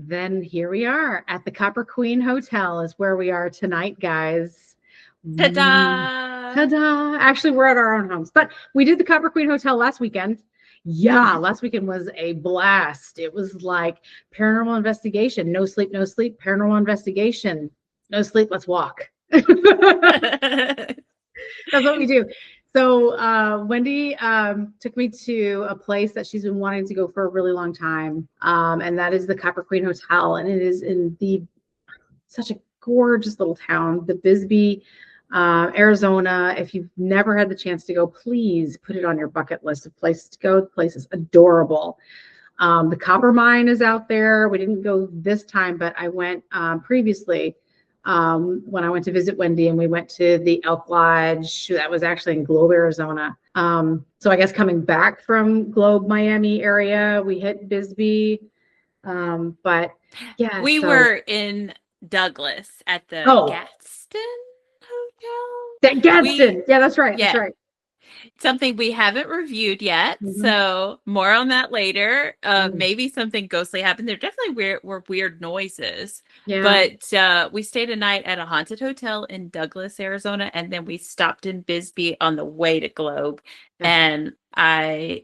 then here we are at the Copper Queen Hotel is where we are tonight, guys. Ta-da! Ta-da! Actually, we're at our own homes, but we did the Copper Queen Hotel last weekend. Yeah, last weekend was a blast. It was like paranormal investigation, no sleep, no sleep, paranormal investigation, no sleep, let's walk. That's what we do. So Wendy took me to a place that she's been wanting to go for a really long time, and that is the Copper Queen Hotel, and it is in the such a gorgeous little town, the Bisbee, Arizona. If you've never had the chance to go, please put it on your bucket list of places to go. The place is adorable. The copper mine is out there. We didn't go this time, but I went previously when I went to visit Wendy, and we went to the Elk Lodge that was actually in Globe, Arizona. So I guess coming back from Globe, Miami area, we hit Bisbee. But yeah, we so were in Douglas at the Gadsden Hotel. That Gadsden. Yeah, that's right. Yeah. That's right. Something we haven't reviewed yet, so more on that later. Maybe something ghostly happened. There definitely were weird noises. Yeah. But we stayed a night at a haunted hotel in Douglas, Arizona, and then we stopped in Bisbee on the way to Globe. And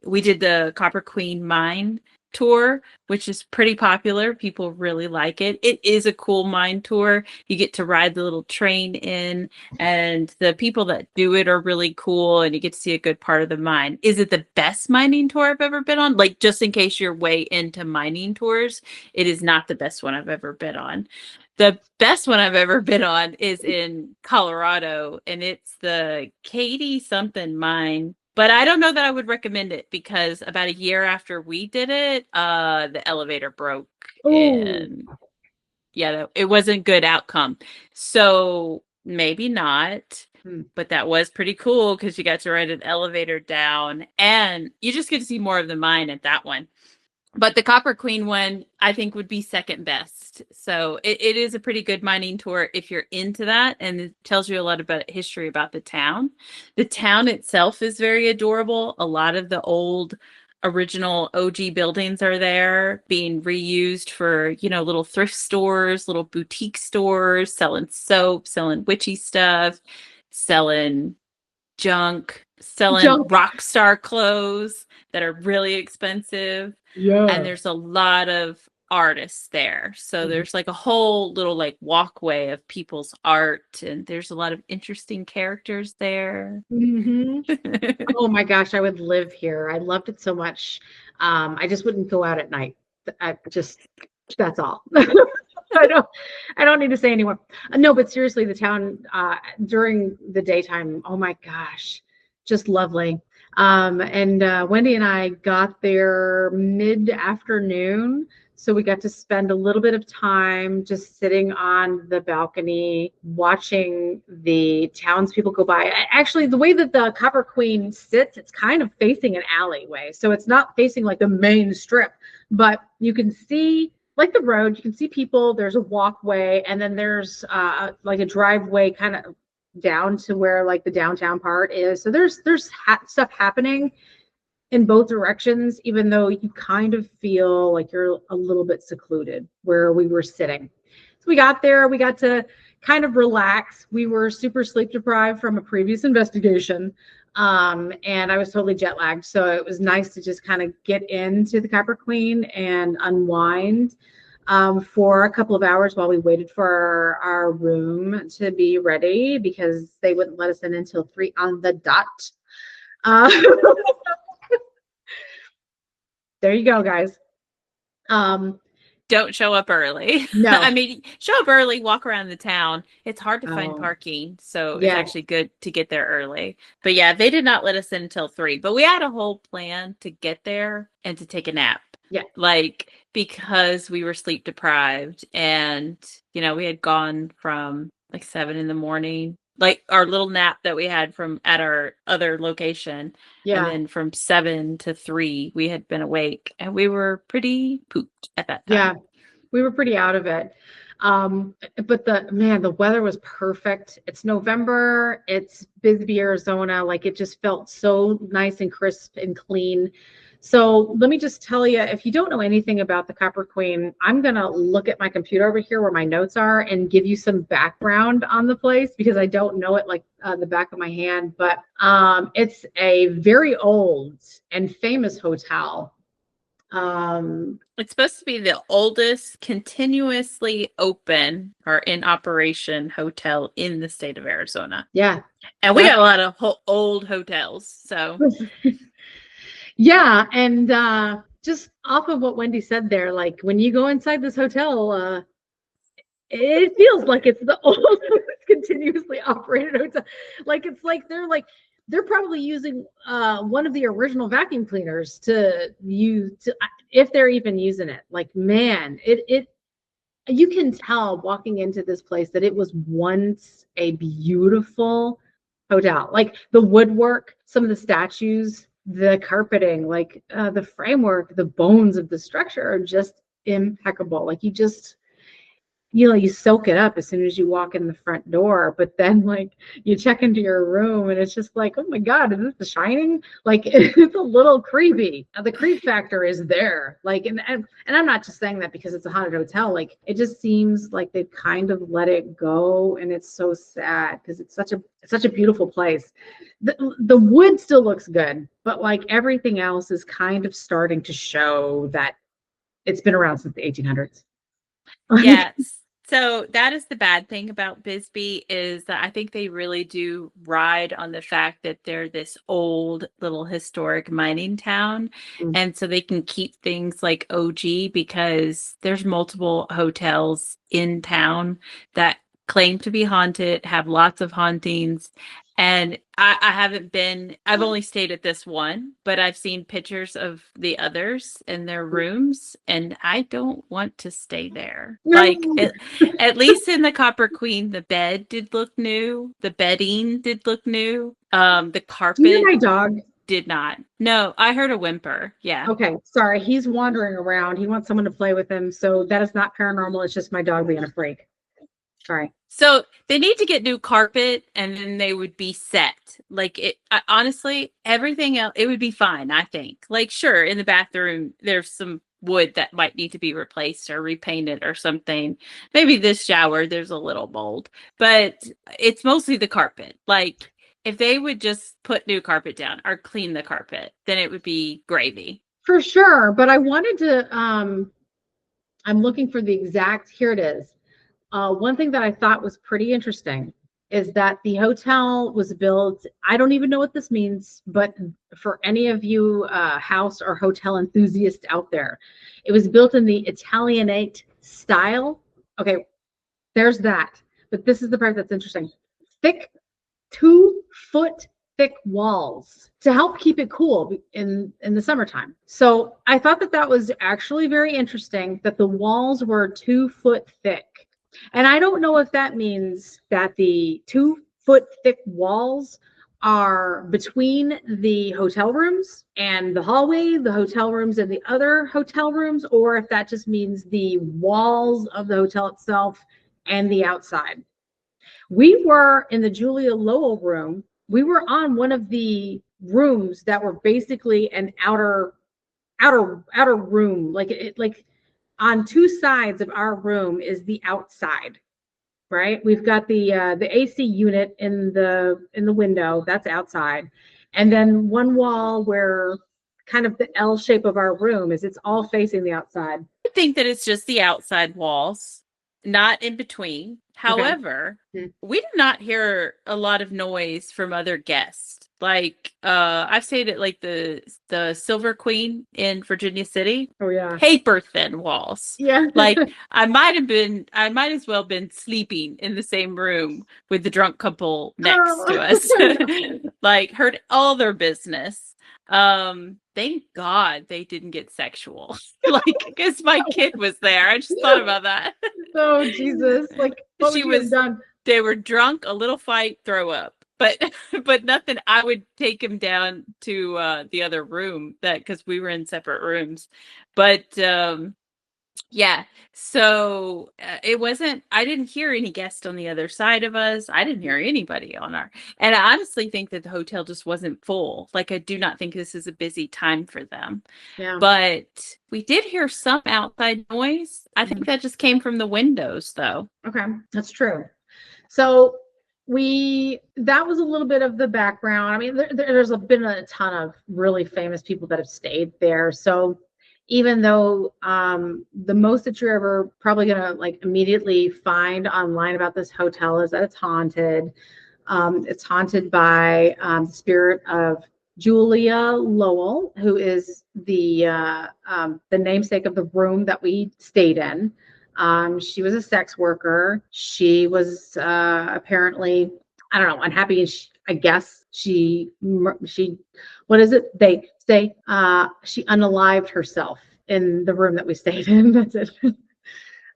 we did the Copper Queen Mine tour, which is pretty popular. People really like it. It is a cool mine tour. You get to ride the little train in, and the people that do it are really cool, and you get to see a good part of the mine. Is it the best mining tour I've ever been on? Like, just in case you're way into mining tours, it is not the best one I've ever been on. The best one I've ever been on is in Colorado, and it's the Katy something mine. But I don't know that I would recommend it, because about a year after we did it, the elevator broke. And yeah, it wasn't good outcome. So maybe not. But that was pretty cool, because you got to ride an elevator down, and you just get to see more of the mine at that one. But the Copper Queen one, I think, would be second best. So it is a pretty good mining tour if you're into that, and it tells you a lot about history about the town. The town itself is very adorable. A lot of the old original OG buildings are there, being reused for, little thrift stores, little boutique stores, selling soap, selling witchy stuff, selling junk, selling rock star clothes that are really expensive. Yeah. And there's a lot of artists there. So there's like a whole little like walkway of people's art, and there's a lot of interesting characters there. Oh my gosh, I would live here. I loved it so much. I just wouldn't go out at night. That's all. I don't need to say anymore. No, but seriously, the town during the daytime, oh my gosh, just lovely. And Wendy and I got there mid-afternoon, so we got to spend a little bit of time just sitting on the balcony, watching the townspeople go by. Actually, the way that the Copper Queen sits, it's kind of facing an alleyway, so it's not facing like the main strip, but you can see like the road, you can see people, there's a walkway, and then there's like a driveway kind of down to where like the downtown part is. So there's stuff happening in both directions, even though you kind of feel like you're a little bit secluded where we were sitting. So we got there, we got to kind of relax. We were super sleep deprived from a previous investigation. And I was totally jet lagged. So it was nice to just kind of get into the Copper Queen and unwind for a couple of hours while we waited for our room to be ready, because they wouldn't let us in until 3 on the dot. There you go, guys. Don't show up early. No. I mean, show up early, walk around the town. It's hard to find parking, so it's actually good to get there early. But yeah, they did not let us in until 3. But we had a whole plan to get there and to take a nap. Yeah. Like, because we were sleep deprived, and, we had gone from like 7 in the morning, like our little nap that we had from at our other location. Yeah. And then from 7 to 3, we had been awake, and we were pretty pooped at that time. Yeah, we were pretty out of it. But the weather was perfect. It's November, it's Bisbee, Arizona. Like, it just felt so nice and crisp and clean. So let me just tell you, if you don't know anything about the Copper Queen, I'm going to look at my computer over here where my notes are and give you some background on the place because I don't know it like the back of my hand. But it's a very old and famous hotel. It's supposed to be the oldest continuously open or in operation hotel in the state of Arizona. Yeah. And we got a lot of old hotels. So, yeah. And just off of what Wendy said there, like when you go inside this hotel, it feels like it's the oldest continuously operated hotel. Like it's like they're probably using one of the original vacuum cleaners to use to, if they're even using it. Like man, it you can tell walking into this place that it was once a beautiful hotel. Like the woodwork, some of the statues, the carpeting, like the framework, the bones of the structure are just impeccable. Like you soak it up as soon as you walk in the front door, but then like you check into your room and it's just like, oh my God, is this The Shining? Like it's a little creepy. The creep factor is there. Like, and I'm not just saying that because it's a haunted hotel. Like it just seems like they've kind of let it go, and it's so sad because it's such a beautiful place. The wood still looks good, but like everything else is kind of starting to show that it's been around since the 1800s. yes. So that is the bad thing about Bisbee is that I think they really do ride on the fact that they're this old little historic mining town. Mm. And so they can keep things like OG because there's multiple hotels in town that claim to be haunted, have lots of hauntings. And I haven't been, I've only stayed at this one, but I've seen pictures of the others in their rooms, and I don't want to stay there. Like, at least in the Copper Queen, the bed did look new. The bedding did look new. The carpet. Do you hear my dog? Did not. No, I heard a whimper. Yeah. Okay, sorry. He's wandering around. He wants someone to play with him. So that is not paranormal. It's just my dog being a freak. Sorry. So they need to get new carpet and then they would be set. Like honestly, everything else, it would be fine, I think. Like, sure, in the bathroom, there's some wood that might need to be replaced or repainted or something. Maybe this shower, there's a little mold, but it's mostly the carpet. Like, if they would just put new carpet down or clean the carpet, then it would be gravy. For sure. But I wanted to, I'm looking for the exact, here it is. One thing that I thought was pretty interesting is that the hotel was built, I don't even know what this means, but for any of you house or hotel enthusiasts out there, it was built in the Italianate style. Okay, there's that. But this is the part that's interesting. Thick, 2-foot thick walls to help keep it cool in the summertime. So I thought that was actually very interesting that the walls were 2-foot thick. And I don't know if that means that the 2-foot thick walls are between the hotel rooms and the hallway, the hotel rooms and the other hotel rooms, or if that just means the walls of the hotel itself and the outside. We were in the Julia Lowell room. We were on one of the rooms that were basically an outer room, like on two sides of our room is the outside, right? We've got the AC unit in the window, that's outside. And then one wall where kind of the L shape of our room is it's all facing the outside. I think that it's just the outside walls, not in between. However, we did not hear a lot of noise from other guests. Like I've stayed at like the Silver Queen in Virginia City. Oh yeah. Paper thin walls. Yeah. Like I might as well been sleeping in the same room with the drunk couple next to us. Like heard all their business. Thank God they didn't get sexual. Like because my kid was there. I just thought about that. Oh Jesus. Like what she was done. They were drunk, a little fight, throw up. But nothing. I would take him down to the other room that because we were in separate rooms. But Yeah. So it wasn't, I didn't hear any guests on the other side of us. I didn't hear anybody on our, and I honestly think that the hotel just wasn't full. Like, I do not think this is a busy time for them. Yeah. But we did hear some outside noise. I think Mhm. that just came from the windows, though. Okay, that's true. So that was a little bit of the background. I mean, been a ton of really famous people that have stayed there. So even though the most that you're ever probably gonna like immediately find online about this hotel is that it's haunted by the spirit of Julia Lowell, who is the namesake of the room that we stayed in. She was a sex worker. She was apparently, I don't know, unhappy. And I guess what is it? They say she unalived herself in the room that we stayed in. That's it.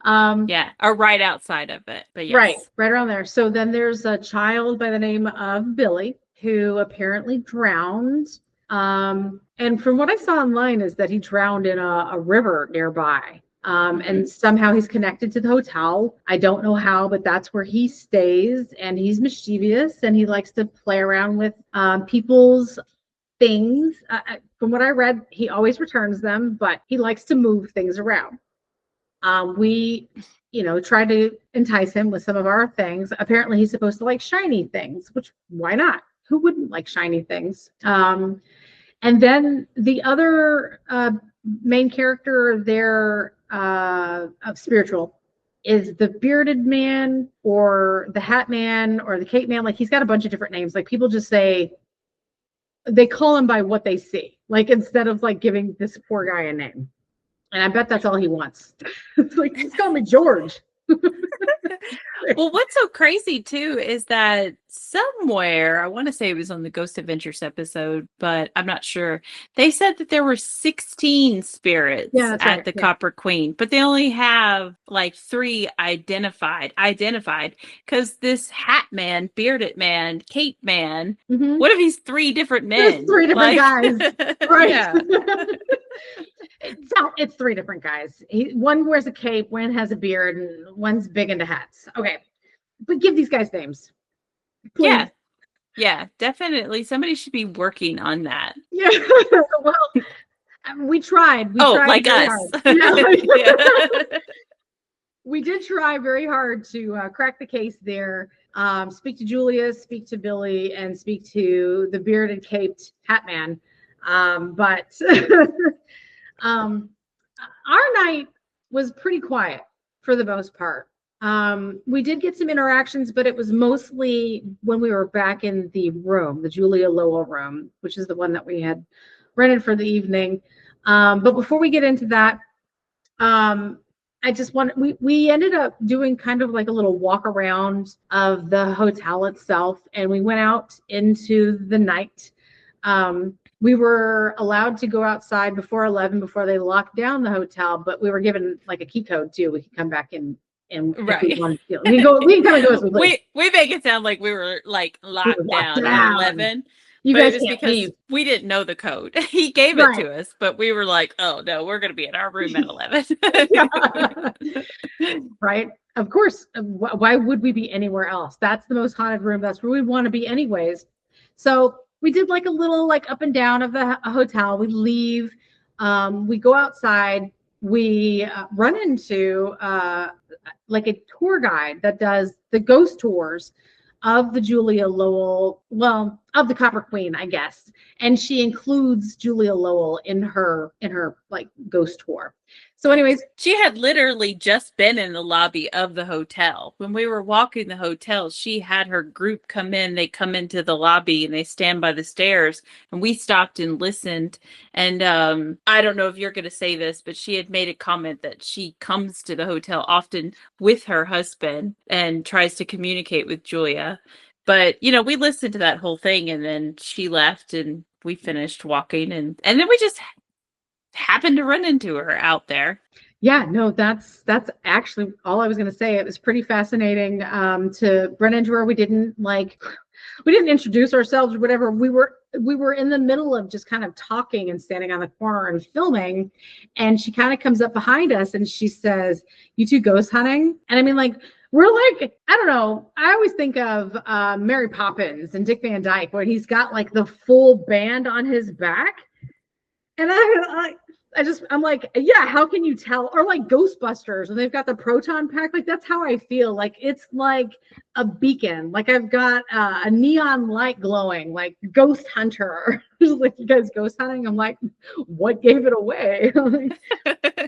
Yeah, or right outside of it. But Right, yes. right around there. So then there's a child by the name of Billy who apparently drowned. And from what I saw online is that he drowned in a river nearby. And somehow he's connected to the hotel. I don't know how, but that's where he stays. And he's mischievous and he likes to play around with people's things. From what I read, he always returns them, but he likes to move things around. We, tried to entice him with some of our things. Apparently, he's supposed to like shiny things, which why not? Who wouldn't like shiny things? And then the other main character there of spiritual is the bearded man or the hat man or the cape man. Like he's got a bunch of different names. Like people just say they call him by what they see. Like instead of like giving this poor guy a name. And I bet that's all he wants. It's like, just call me George. Well, what's so crazy too is that somewhere, I want to say it was on the Ghost Adventures episode, but I'm not sure. They said that there were 16 spirits That's at right. the Yeah. Copper Queen, but they only have like 3 identified because this hat man, bearded man, cape man, Mhm. what if he's 3 different There's men? 3 different guys. Right. Yeah. It's 3 different guys. One wears a cape, one has a beard, and one's big into hats. Okay. But give these guys names. Please. Yeah. Yeah, definitely. Somebody should be working on that. Yeah. Well, we tried. We tried like very us. hard. Yeah. We did try very hard to crack the case there. Speak to Julia, speak to Billy, and speak to the bearded caped hat man. But our night was pretty quiet for the most part. We did get some interactions, but it was mostly when we were back in the room, the Julia Lowell room, which is the one that we had rented for the evening. But before we get into that, I just want we ended up doing kind of like a little walk around of the hotel itself, and we went out into the night. We were allowed to go outside before 11 before they locked down the hotel, but we were given like a key code too. We could come back in and if we Right. wanted to, we can come and go as we please. We make it sound like we were like locked down at 11. You but guys it was can't because leave. we didn't know the code. He gave it to us, but we were like, oh no, we're going to be in our room at 11. Right. Of course. Why would we be anywhere else? That's the most haunted room. That's where we want to be anyways. So we did like a little like up and down of the hotel. We leave. We go outside. We run into like a tour guide that does the ghost tours of the Julia Lowell, well, of the Copper Queen, I guess. And she includes Julia Lowell in her like ghost tour. So anyways, she had literally just been in the lobby of the hotel. When we were walking the hotel, she had her group come in. They come into the lobby and they stand by the stairs, and we stopped and listened. And I don't know if you're going to say this, but she had made a comment that she comes to the hotel often with her husband and tries to communicate with Julia. But, we listened to that whole thing, and then she left and we finished walking, and then we just happened to run into her out there. Yeah, no, that's actually all I was going to say. It was pretty fascinating to run into her. We didn't like we didn't introduce ourselves or whatever. We were in the middle of just kind of talking and standing on the corner and filming. And she kind of comes up behind us and she says, "You two ghost hunting?" And I mean, like, we're like, I don't know. I always think of Mary Poppins and Dick Van Dyke, where he's got like the full band on his back. And I'm like, yeah, how can you tell? Or like Ghostbusters, and they've got the proton pack. Like, that's how I feel. Like, it's like a beacon. Like, I've got a neon light glowing, like Ghost Hunter. Like, you guys ghost hunting? I'm like, what gave it away? Like,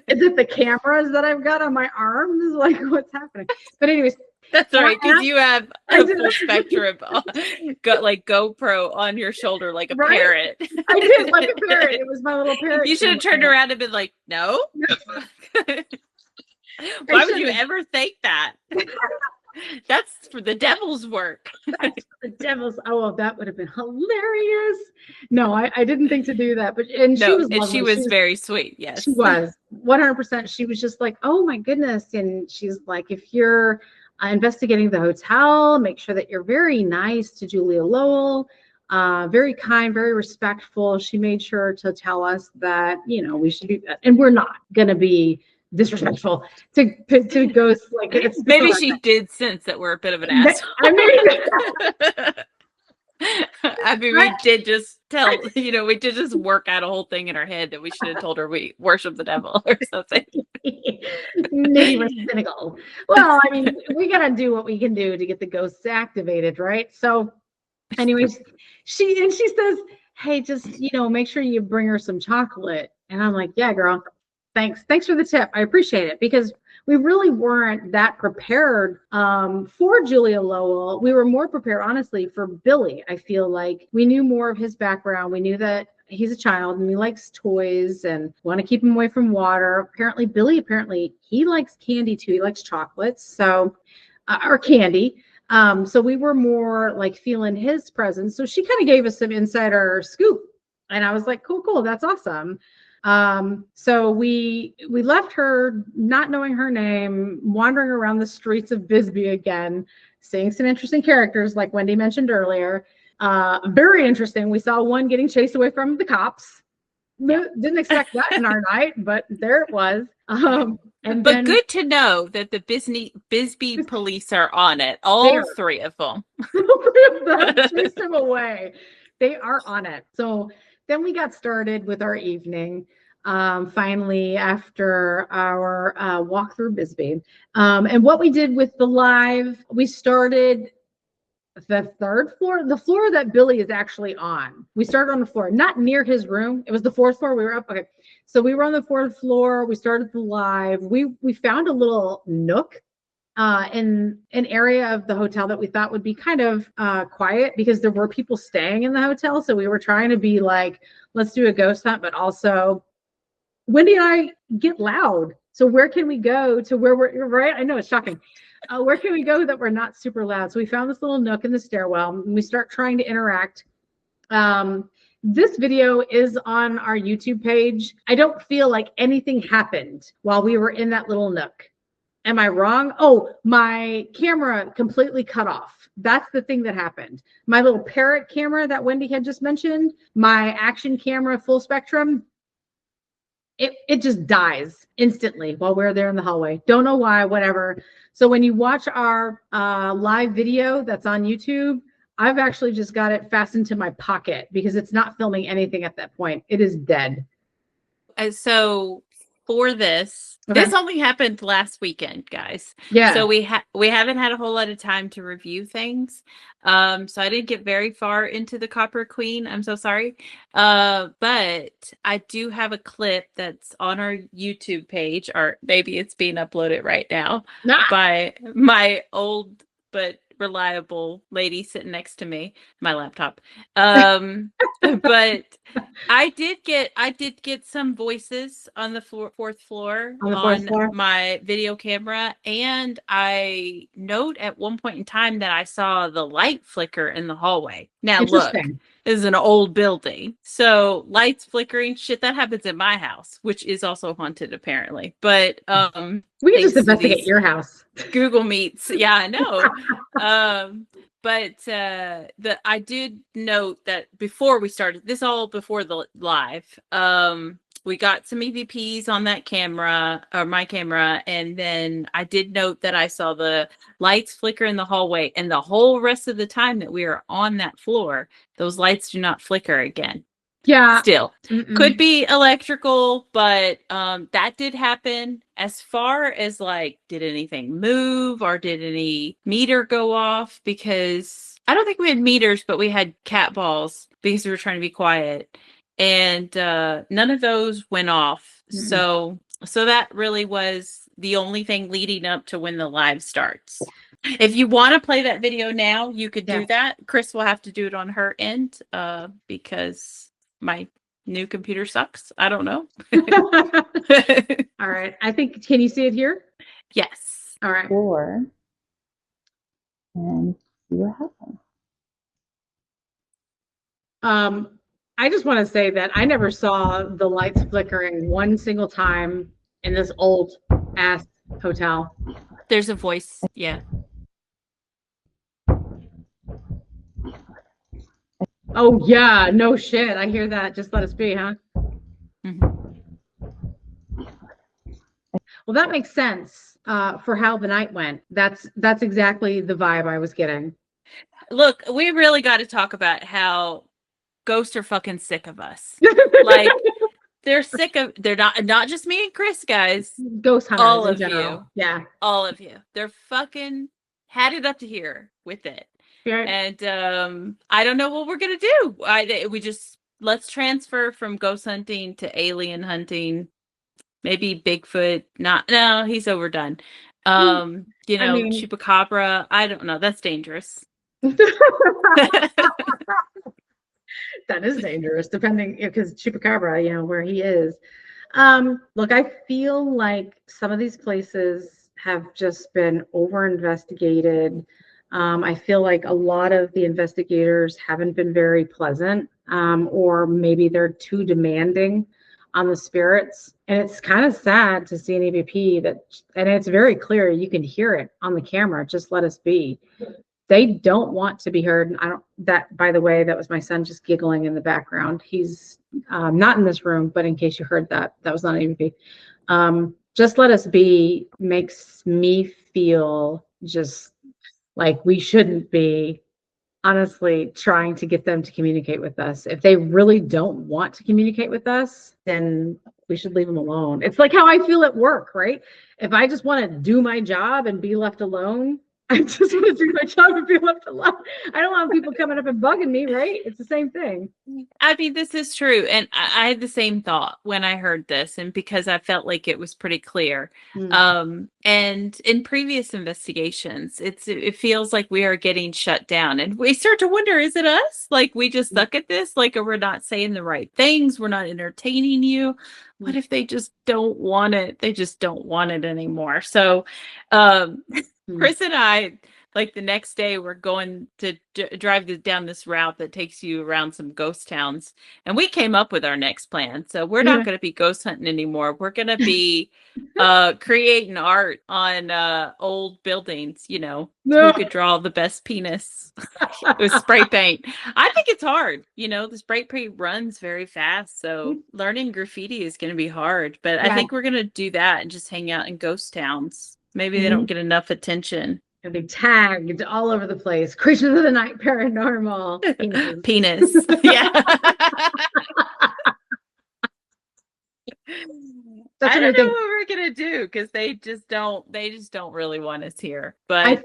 is it the cameras that I've got on my arms? Like, what's happening? But anyways. That's right, because you have a full spectrum, got like GoPro on your shoulder like a parrot. I did, like a parrot. It was my little parrot. You should have turned around and been like, no. Why would you ever think that? That's for the devil's work. That's for the devil's. Oh, that would have been hilarious. No, I didn't think to do that, but she was very sweet. Yes, she was 100%. She was just like, oh my goodness, and she's like, if you're investigating the hotel, make sure that you're very nice to Julia Lowell, very kind, very respectful. She made sure to tell us that, you know, we should be, and we're not going to be disrespectful to ghosts. Like, maybe she did sense that we're a bit of an asshole. I mean, we did just we did just work out a whole thing in our head that we should have told her we worship the devil or something. Maybe we're cynical. Well, I mean, we got to do what we can do to get the ghosts activated, right? So anyways, she says, hey, just, make sure you bring her some chocolate. And I'm like, yeah, girl, thanks for the tip. I appreciate it, because we really weren't that prepared for Julia Lowell. We were more prepared, honestly, for Billy. I feel like we knew more of his background. We knew that he's a child and he likes toys and want to keep him away from water. Billy, he likes candy too. He likes chocolates, so or candy. So we were more like feeling his presence. So she kind of gave us some insider scoop, and I was like, cool, that's awesome. So we left her not knowing her name, wandering around the streets of Bisbee again, seeing some interesting characters like Wendy mentioned earlier. Very interesting. We saw one getting chased away from the cops. Didn't expect that in our night, but there it was. But good to know that the Bisbee police are on it. All three of them. Chased them away. They are on it. So then we got started with our evening, finally, after our walk through Bisbee. And what we did with the live, we started the third floor, the floor that Billy is actually on. We started on the floor, not near his room. It was the fourth floor. We were up. Okay. So we were on the fourth floor. We started the live. We found a little nook in an area of the hotel that we thought would be kind of quiet, because there were people staying in the hotel. So we were trying to be like, let's do a ghost hunt, but also Wendy and I get loud. So where can we go to where we're right? I know it's shocking. Where can we go that we're not super loud? So we found this little nook in the stairwell, and we start trying to interact. This video is on our YouTube page. I don't feel like anything happened while we were in that little nook. Am I wrong? Oh, my camera completely cut off. That's the thing that happened. My little parrot camera that Wendy had just mentioned, my action camera full spectrum, it just dies instantly while we're there in the hallway. Don't know why, whatever. So when you watch our live video that's on YouTube, I've actually just got it fastened to my pocket because it's not filming anything at that point. It is dead. So for this, this only happened last weekend, guys. Yeah. So we haven't had a whole lot of time to review things. So I didn't get very far into the Copper Queen. I'm so sorry. But I do have a clip that's on our YouTube page, or maybe it's being uploaded right now by my old but reliable lady sitting next to me, my laptop. But I did get some voices on the fourth floor on my video camera, and I note at one point in time that I saw the light flicker in the hallway. Now look, this is an old building, so lights flickering, shit, that happens in my house, which is also haunted apparently. But we can just investigate your house. Google Meets. Yeah, I know. I did note that before we started this, all before the live, we got some EVPs on that camera, or my camera, and then I did note that I saw the lights flicker in the hallway, and the whole rest of the time that we are on that floor, those lights do not flicker again. Yeah. Still. Could be electrical, but that did happen. As far as like, did anything move or did any meter go off? Because I don't think we had meters, but we had cat balls because we were trying to be quiet. And none of those went off. So that really was the only thing leading up to when the live starts. If you want to play that video now, you could do that. Chris will have to do it on her end because my new computer sucks. I don't know. All right. I think, can you see it here? Yes. All right. Four. And see what happens. I just want to say that I never saw the lights flickering one single time in this old ass hotel. There's a voice. Yeah. Oh yeah, no shit. I hear that. Just let us be, huh? Well, that makes sense for how the night went. That's exactly the vibe I was getting. Look, we really got to talk about how ghosts are fucking sick of us. Like they're sick of. They're not just me and Chris, guys. Ghost hunters. All in of general. you. Yeah. All of you. They're fucking had it up to here with it. And I don't know what we're gonna do. Let's transfer from ghost hunting to alien hunting. Maybe Bigfoot. No, he's overdone. Chupacabra. I don't know. That's dangerous. That is dangerous, depending, because Chupacabra, where he is. Look, I feel like some of these places have just been over investigated. I feel like a lot of the investigators haven't been very pleasant, or maybe they're too demanding on the spirits. And it's kind of sad to see an EVP and it's very clear, you can hear it on the camera, just let us be. They don't want to be heard. By the way, that was my son just giggling in the background. He's not in this room, but in case you heard that was not an EVP. Just let us be makes me feel just like we shouldn't be honestly trying to get them to communicate with us. If they really don't want to communicate with us, then we should leave them alone. It's like how I feel at work, right? If I just want to do my job and be left alone, I just want to do my job and be left alone. I don't want people coming up and bugging me, right? It's the same thing. I mean, this is true. And I had the same thought when I heard this, and because I felt like it was pretty clear. And in previous investigations, it feels like we are getting shut down. And we start to wonder, is it us? Like we just suck at this? Like we're not saying the right things. We're not entertaining you. What if they just don't want it? They just don't want it anymore. So Chris and I, like the next day, we're going to drive down this route that takes you around some ghost towns. And we came up with our next plan. So we're not going to be ghost hunting anymore. We're going to be creating art on old buildings, who could draw the best penis with spray paint. I think it's hard. The spray paint runs very fast. So learning graffiti is going to be hard. But I think we're going to do that and just hang out in ghost towns. Maybe they don't get enough attention. And be tagged all over the place. Creatures of the night, paranormal. Penis. Yeah. I don't know what we're gonna do because they just don't really want us here. But I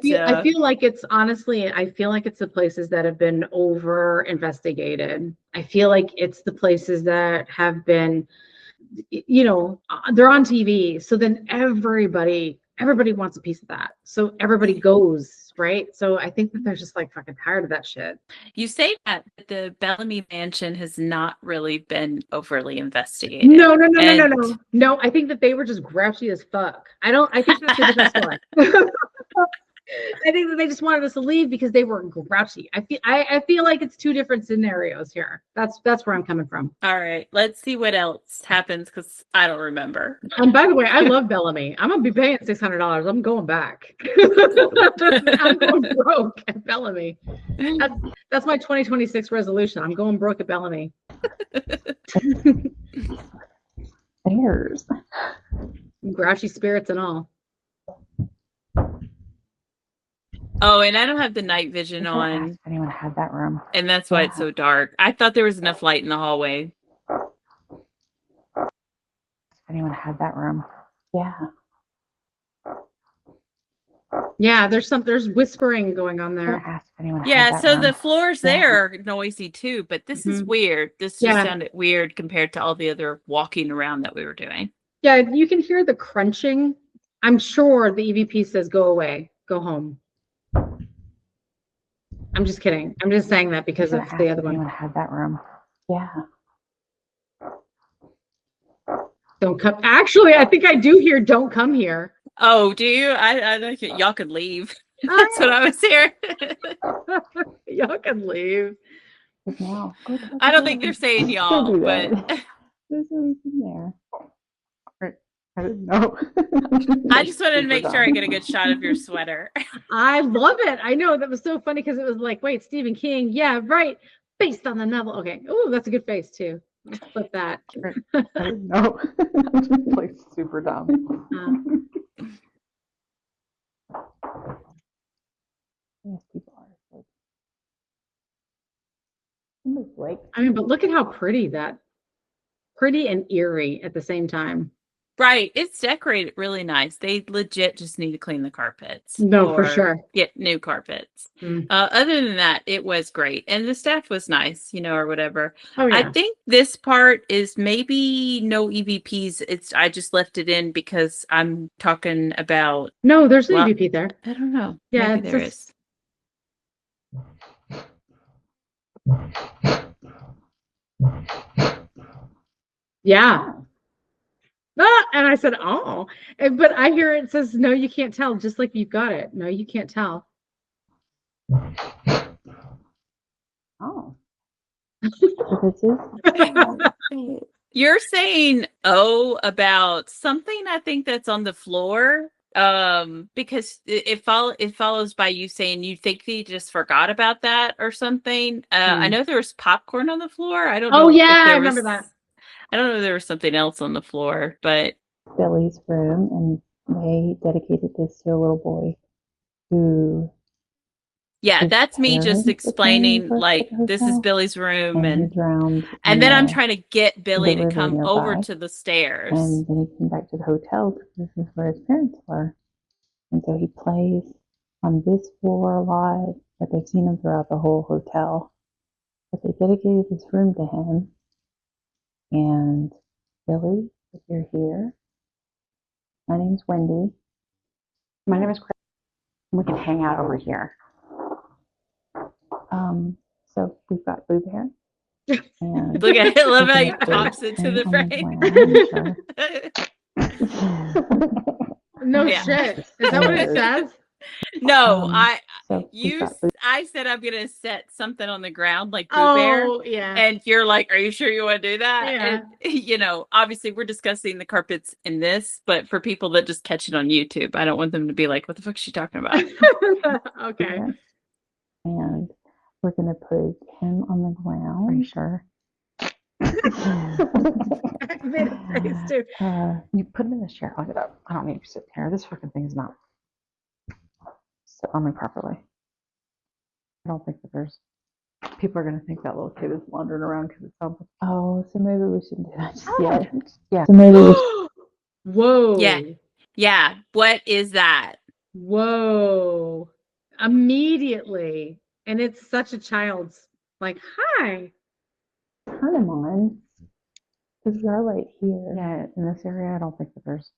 feel like it's honestly, I feel like it's the places that have been over investigated. I feel like it's the places that have been, they're on TV. So then everybody wants a piece of that. So everybody goes, right? So I think that they're just like fucking tired of that shit. You say that the Bellamy Mansion has not really been overly investigated. No. No, I think that they were just grouchy as fuck. I think that's the best one. I think that they just wanted us to leave because they were grouchy. I feel like it's two different scenarios here. That's where I'm coming from. All right, let's see what else happens because I don't remember. And by the way, I love Bellamy. I'm gonna be paying $600. I'm going back. I'm going broke at Bellamy. That's my 2026 resolution. I'm going broke at Bellamy. Bears. Grouchy spirits and all. Oh, and I don't have the night vision I should have on, asked if anyone had that room. and that's why it's so dark. I thought there was enough light in the hallway. If anyone had that room. Yeah. Yeah, there's whispering going on I should have there. asked if anyone had Yeah, that so room. the floors Yeah. there are noisy too, but this is Mhm. weird. This just Yeah. sounded weird compared to all the other walking around that we were doing. Yeah, you can hear the crunching. I'm sure the EVP says go away, go home. I'm just kidding. I'm just saying that I because should of have the asked other if one. anyone had that room. Yeah. Don't come. Actually, I think I do hear don't come here. Oh, do you? I think y'all could leave. That's what I was hearing. Y'all can leave. But now, go to I don't the think they're door. saying y'all, do but that. There's always in there. I didn't know. I just wanted to Super make sure I dumb. get a good shot of your sweater. I love it. I know that was so funny because it was like, wait, Stephen King. Yeah, right. Based on the novel. Okay. Oh, that's a good face too. Flip that. I didn't know. Like super dumb. Yes, people are. Like, I mean, but look at how pretty and eerie at the same time. Right. It's decorated really nice. They legit just need to clean the carpets. No, for or sure. Get new carpets. Mm. Other than that, it was great. And the staff was nice, or whatever. Oh yeah. I think this part is maybe no EVPs. I just left it in because I'm talking about. No, there's an Well, EVP there. I don't know. Yeah, Maybe it's there just- is. Yeah. Ah, and I said, oh, but I hear it says, no, you can't tell, just like you've got it. No, you can't tell. oh. So this is You're saying about something I think that's on the floor. Because it follows by you saying you think he just forgot about that or something. I know there was popcorn on the floor. I don't know. Oh if yeah, there I remember was- that. I don't know if there was something else on the floor, but Billy's room, and they dedicated this to a little boy who yeah, his that's me parents just were explaining playing like first at the this is hotel, Billy's room and he and drowned. then I'm in trying to get Billy the to river come over nearby. to the stairs. And then he came back to the hotel because this is where his parents were. And so he plays on this floor a lot, but they've seen him throughout the whole hotel. But they dedicated this room to him. And Billy, if you're here, my name's Wendy. My name is Chris. We can hang out over here. So we've got Boo Bear. And Look at it, love how he we're gonna pops put into him the on frame. ground, No Yeah. shit. Is that what it says? No, So we've got Boo. I said I'm gonna set something on the ground like Boo Bear. Oh yeah. And you're like, are you sure you want to do that? Yeah. And, obviously we're discussing the carpets in this, but for people that just catch it on YouTube, I don't want them to be like, what the fuck is she talking about? Okay. And we're going to put him on the ground. Are you sure? I made a face too. You put him in the chair. I'll get up. I don't need to sit here. This fucking thing is not sit on me properly. I don't think that there's people are going to think that little kid is wandering around because it sounds like, oh, so maybe we shouldn't do that just yet. Yeah. So maybe we should. Whoa. Yeah. Yeah. What is that? Whoa. Immediately. And it's such a child's like, hi. Turn him on because we are right here. Yeah, in this area, I don't think that there's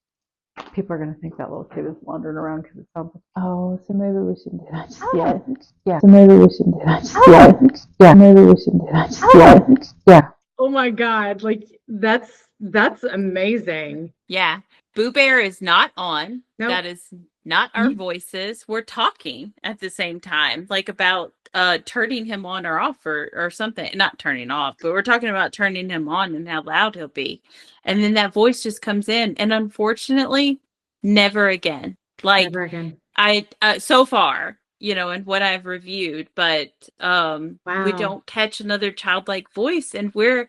people are going to think that little kid is wandering around because it sounds like, oh, so maybe we shouldn't do that just yet. Yeah. So maybe we shouldn't do that just yet. Yeah. Maybe we shouldn't do that just yet. Yeah. Oh my God. Like that's amazing. Yeah. Boo Bear is not on. Nope. That is not our voices. We're talking at the same time, like about turning him on or off or something. Not turning off, but we're talking about turning him on and how loud he'll be. And then that voice just comes in. And unfortunately, never again. Like Never again. I so far, and what I've reviewed, but we Wow. don't catch another childlike voice. And we're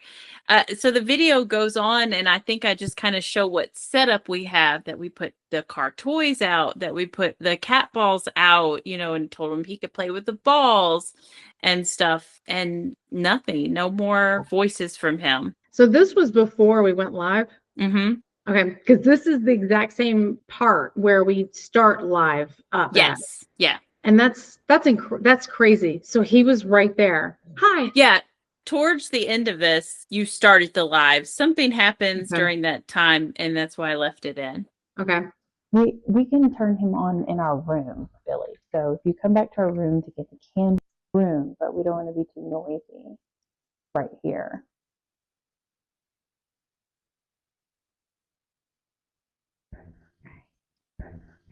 so the video goes on, and I think I just kind of show what setup we have, that we put the car toys out, that we put the cat balls out, and told him he could play with the balls and stuff, and nothing, no more voices from him. So this was before we went live? Mm-hmm. Okay, because this is the exact same part where we start live up. Yes. Yeah. And that's crazy. So he was right there. Hi. Yeah. Towards the end of this, you started the live. Something happens during that time, and that's why I left it in. Okay. We can turn him on in our room, Billy. So if you come back to our room to get the can room, but we don't want to be too noisy right here.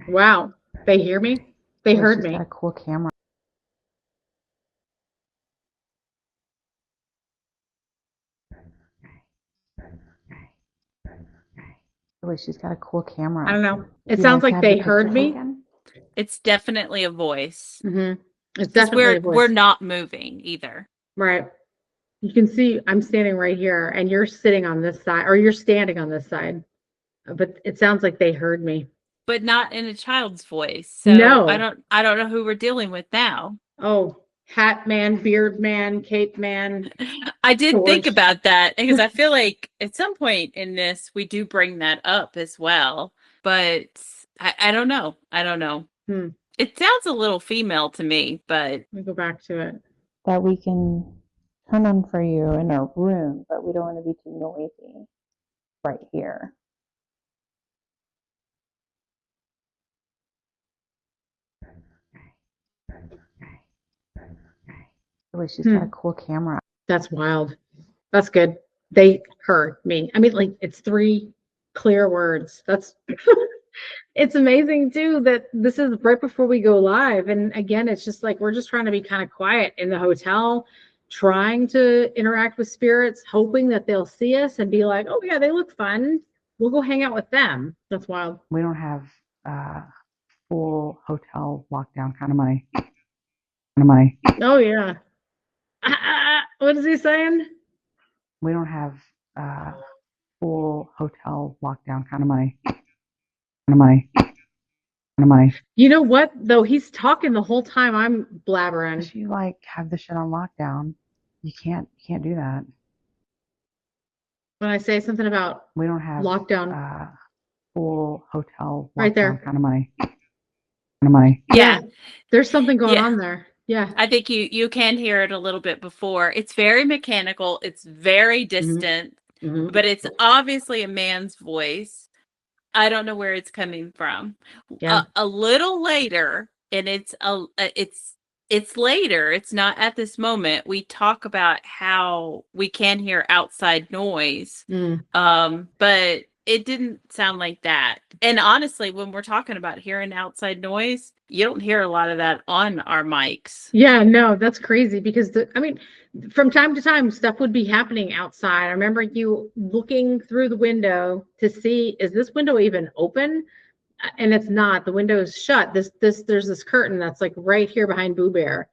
Wow. They hear me? They heard me. Got a cool camera. She's got a cool camera. I don't know. It sounds like they heard me. It's definitely a voice. Mm-hmm. It's definitely a voice. We're not moving either. Right. You can see I'm standing right here, and you're sitting on this side, or you're standing on this side. But it sounds like they heard me. But not in a child's voice. So no. I don't know who we're dealing with now. Oh, hat man, beard man, cape man. I did think about that, because I feel like at some point in this we do bring that up as well. But I don't know. I don't know. It sounds a little female to me, but let me go back to it. That we can turn on for you in our room, but we don't want to be too noisy right here. She's got a cool camera. That's wild. That's good. They heard me. I mean, like, it's 3 clear words. That's it's amazing too that this is right before we go live. And again, it's just like we're just trying to be kind of quiet in the hotel, trying to interact with spirits, hoping that they'll see us and be like, oh yeah, they look fun. We'll go hang out with them. That's wild. We don't have full hotel lockdown kind of money. Oh yeah. What is he saying? We don't have full hotel lockdown kind of money. You know what? Though he's talking the whole time I'm blabbering. If you like have the shit on lockdown, you can't do that. When I say something about we don't have lockdown, full hotel lockdown right there kind of money. Yeah. There's something going on there. Yeah. I think you can hear it a little bit before. It's very mechanical. It's very distant, but it's obviously a man's voice. I don't know where it's coming from. Yeah. A little later, and it's later. It's not at this moment. We talk about how we can hear outside noise, but it didn't sound like that. And honestly, when we're talking about hearing outside noise, you don't hear a lot of that on our mics. Yeah, no, that's crazy because from time to time, stuff would be happening outside. I remember you looking through the window to see, is this window even open? And it's not. The window is shut. There's this curtain that's like right here behind Boo Bear.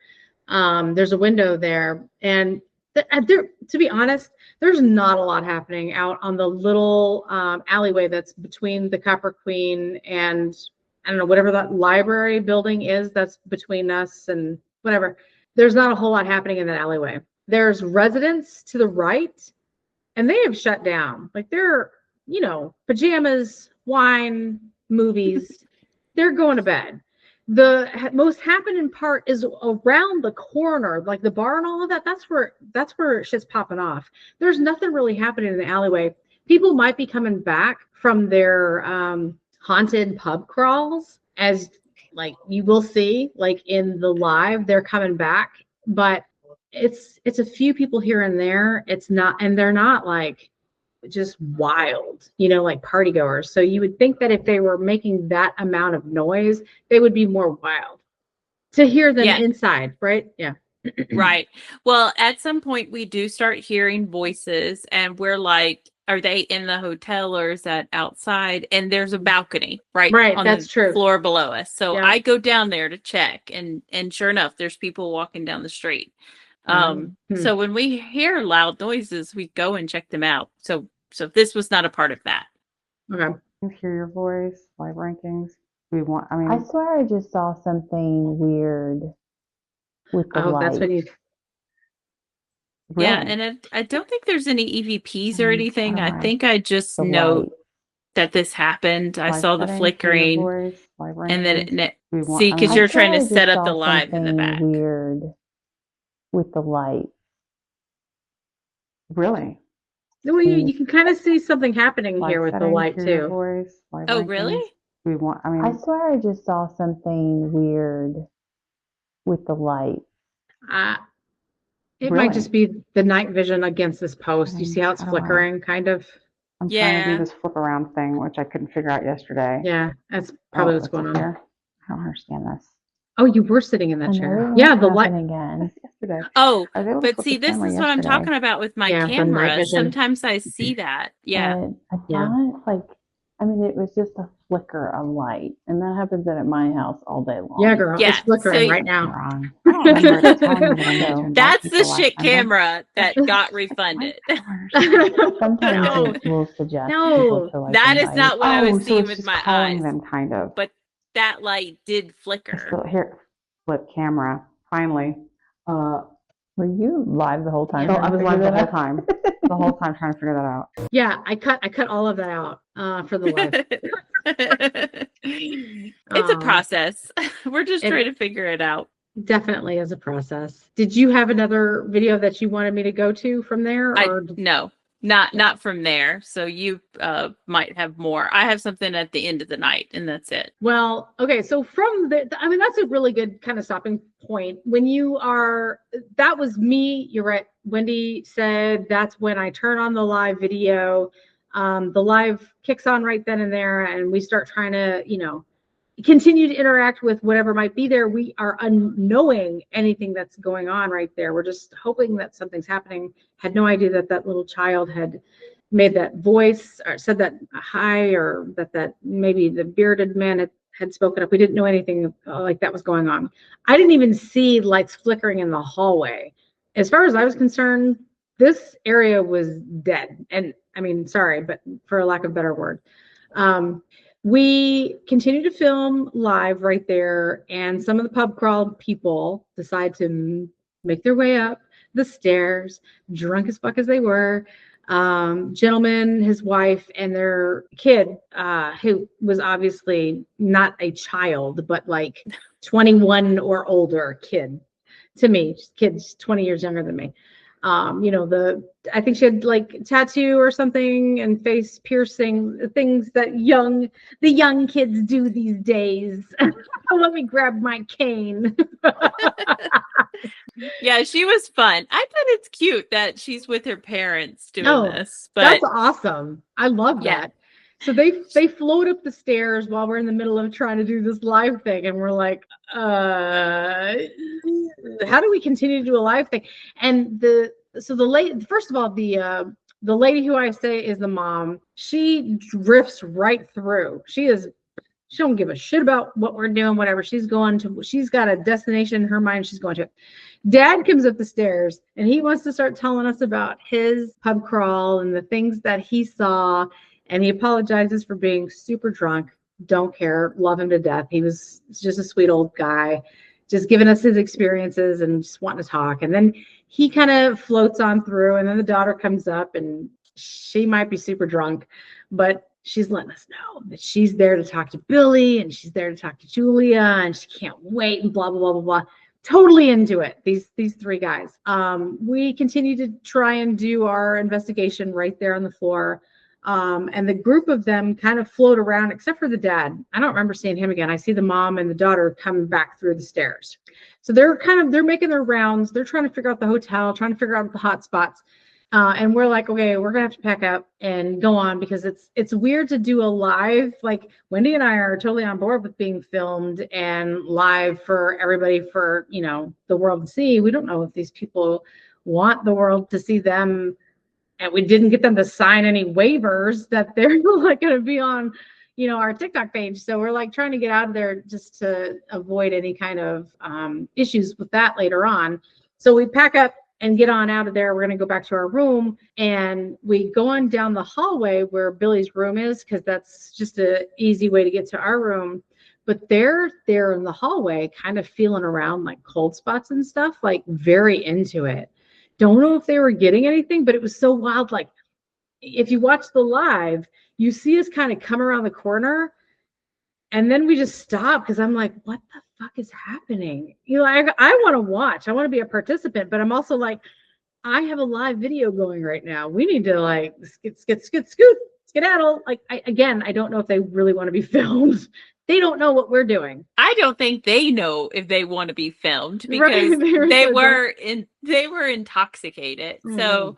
There's a window there, and there, to be honest, there's not a lot happening out on the little alleyway that's between the Copper Queen and I don't know, whatever that library building is that's between us and whatever. There's not a whole lot happening in that alleyway. There's residents to the right, and they have shut down. Like they're, pajamas, wine, movies. They're going to bed. The most happening part is around the corner, like the bar and all of that. That's where shit's popping off. There's nothing really happening in the alleyway. People might be coming back from their haunted pub crawls, as like you will see, like in the live, they're coming back, but it's a few people here and there. It's not, and they're not like just wild, like party goers. So you would think that if they were making that amount of noise, they would be more wild to hear them inside, right? Yeah. Right. Well, at some point we do start hearing voices and we're like, are they in the hotel or is that outside? And there's a balcony right on that's the true. floor below us. So Yeah. I go down there to check and sure enough, there's people walking down the street. So when we hear loud noises, we go and check them out. So this was not a part of that. Okay. You hear your voice, live rankings. I swear I just saw something weird with the light. That's what you. Really? Yeah, and I don't think there's any EVPs or anything. I think I just know that this happened. I saw the flickering, and then see, because you're trying to set up the live in the back. Weird with the light. Really? Well, you can kind of see something happening here with the light too. Oh, really? I swear I just saw something weird with the light. It might just be the night vision against this post. You see how it's flickering, kind of? I'm trying to do this flip around thing, which I couldn't figure out yesterday. Yeah, that's probably what's going on. I don't understand this. Oh, you were sitting in that chair. Yeah, the light again yesterday. Oh, but see, this is what I'm talking about with my camera. Sometimes I see that. Yeah. But I thought, it was just a flicker of light, and that happens at my house all day long. Yeah, girl, it's flickering right now. Wrong. I don't remember telling you That's the shit camera that got refunded. Sometimes we'll suggest no, that is not what I was seeing with my eyes. Them kind of, but that light did flicker. So here, flip camera. Finally, were you live the whole time? I was live the whole time. The whole time trying to figure that out. Yeah, I cut all of that out for the live. It's a process. We're just trying to figure it out. Definitely is a process. Did you have another video that you wanted me to go to from there? No, not from there. So you might have more. I have something at the end of the night, and that's it. Well, okay. So from that's a really good kind of stopping point. When that was me. You're right. Wendy said that's when I turn on the live video. The live kicks on right then and there, and we start trying to, continue to interact with whatever might be there. We are unknowing anything that's going on right there. We're just hoping that something's happening. Had no idea that little child had made that voice or said that hi, or that maybe the bearded man had spoken up. We didn't know anything like that was going on. I didn't even see lights flickering in the hallway. As far as I was concerned, this area was dead. And sorry, but for a lack of a better word. We continue to film live right there, and some of the pub crawl people decide to make their way up the stairs, drunk as fuck as they were. Gentleman, his wife, and their kid, who was obviously not a child, but like 21 or older kid to me. Kid's 20 years younger than me. I think she had like tattoo or something and face piercing, things that the young kids do these days. Let me grab my cane. Yeah, she was fun. I thought it's cute that she's with her parents doing this. But that's awesome. I love that. So they float up the stairs while we're in the middle of trying to do this live thing, and we're like, how do we continue to do a live thing? And first of all, the lady who I say is the mom, she drifts right through. She don't give a shit about what we're doing, whatever. She's got a destination in her mind. She's going to it. Dad comes up the stairs and he wants to start telling us about his pub crawl and the things that he saw. And he apologizes for being super drunk. Don't care. Love him to death. He was just a sweet old guy, just giving us his experiences and just wanting to talk. And then he kind of floats on through. And then the daughter comes up, and she might be super drunk, but she's letting us know that she's there to talk to Billy, and she's there to talk to Julia, and she can't wait, and blah, blah, blah, blah, blah. Totally into it. These three guys. We continue to try and do our investigation right there on the floor. And the group of them kind of float around, except for the dad. I don't remember seeing him again. I see the mom and the daughter coming back through the stairs. So they're making their rounds. They're trying to figure out the hotel, trying to figure out the hot spots. And we're like, okay, we're gonna have to pack up and go on because it's weird to do a live. Like Wendy and I are totally on board with being filmed and live for everybody for the world to see. We don't know if these people want the world to see them, and we didn't get them to sign any waivers that they're like going to be on our TikTok page. So we're like trying to get out of there just to avoid any kind of issues with that later on. So we pack up and get on out of there. We're going to go back to our room, and we go on down the hallway where Billy's room is, because that's just an easy way to get to our room. But they're there in the hallway kind of feeling around like cold spots and stuff, like very into it. Don't know if they were getting anything, but it was so wild. Like if you watch the live, you see us kind of come around the corner, and then we just stop because I'm like, what the fuck is happening? I want to watch. I want to be a participant, but I'm also like, I have a live video going right now. We need to like skedaddle. Like I don't know if they really want to be filmed. They don't know what we're doing. I don't think they know if they want to be filmed, because right. they were intoxicated. Mm-hmm. So,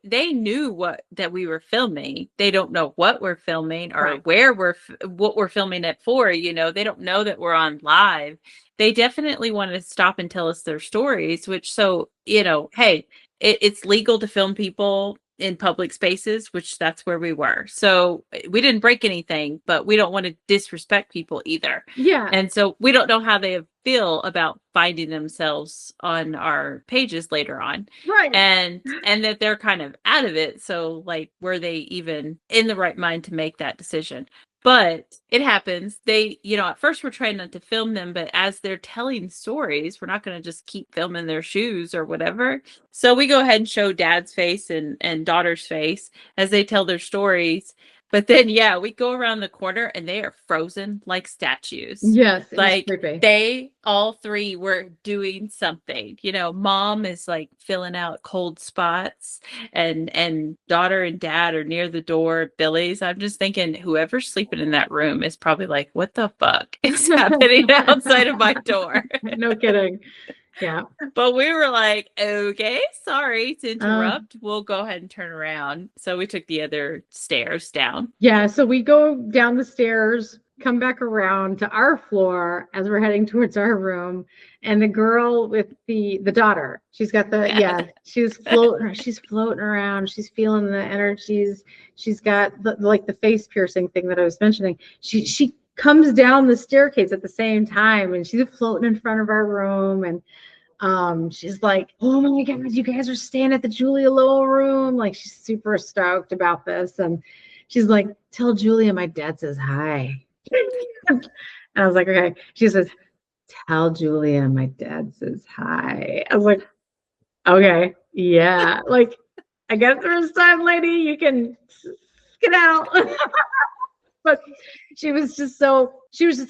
they knew that we were filming. They don't know what we're filming or what we're filming it for. They don't know that we're on live. They definitely wanted to stop and tell us their stories, hey, it's legal to film people in public spaces, which that's where we were. So we didn't break anything, but we don't want to disrespect people either. Yeah. And so we don't know how they feel about finding themselves on our pages later on. Right. And that they're kind of out of it. So like, were they even in the right mind to make that decision? But it happens. They, at first we're trying not to film them, but as they're telling stories, we're not going to just keep filming their shoes or whatever. So we go ahead and show dad's face and daughter's face as they tell their stories. But then, we go around the corner and they are frozen like statues. Yes. Like they all three were doing something. Mom is like filling out cold spots, and daughter and dad are near the door. Billy's. I'm just thinking whoever's sleeping in that room is probably like, what the fuck is happening outside of my door? No kidding. Yeah. But we were like, okay, sorry to interrupt. We'll go ahead and turn around. So we took the other stairs down. Yeah. So we go down the stairs, come back around to our floor as we're heading towards our room. And the girl with the daughter, she's got she's floating around. She's feeling the energies. She's got the face piercing thing that I was mentioning. She comes down the staircase at the same time, and she's floating in front of our room, and she's like, oh my God, you guys are staying at the Julia Lowell room. Like, she's super stoked about this. And she's like, tell Julia my dad says hi. And I was like, okay. She says, tell Julia my dad says hi. I was like, okay, yeah. Like, I guess there's time, lady, you can get out. But she was just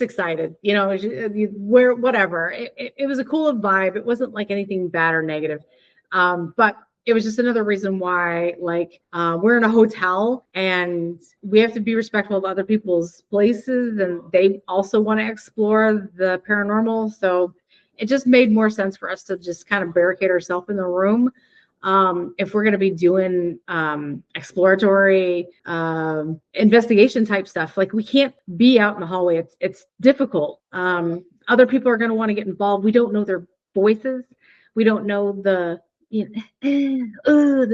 excited, whatever. It was a cool vibe. It wasn't like anything bad or negative. But it was just another reason why, we're in a hotel and we have to be respectful of other people's places, and they also want to explore the paranormal. So it just made more sense for us to just kind of barricade ourselves in the room. If we're going to be doing exploratory investigation type stuff, like, we can't be out in the hallway. It's difficult. Other people are going to want to get involved. We don't know their voices. We don't know the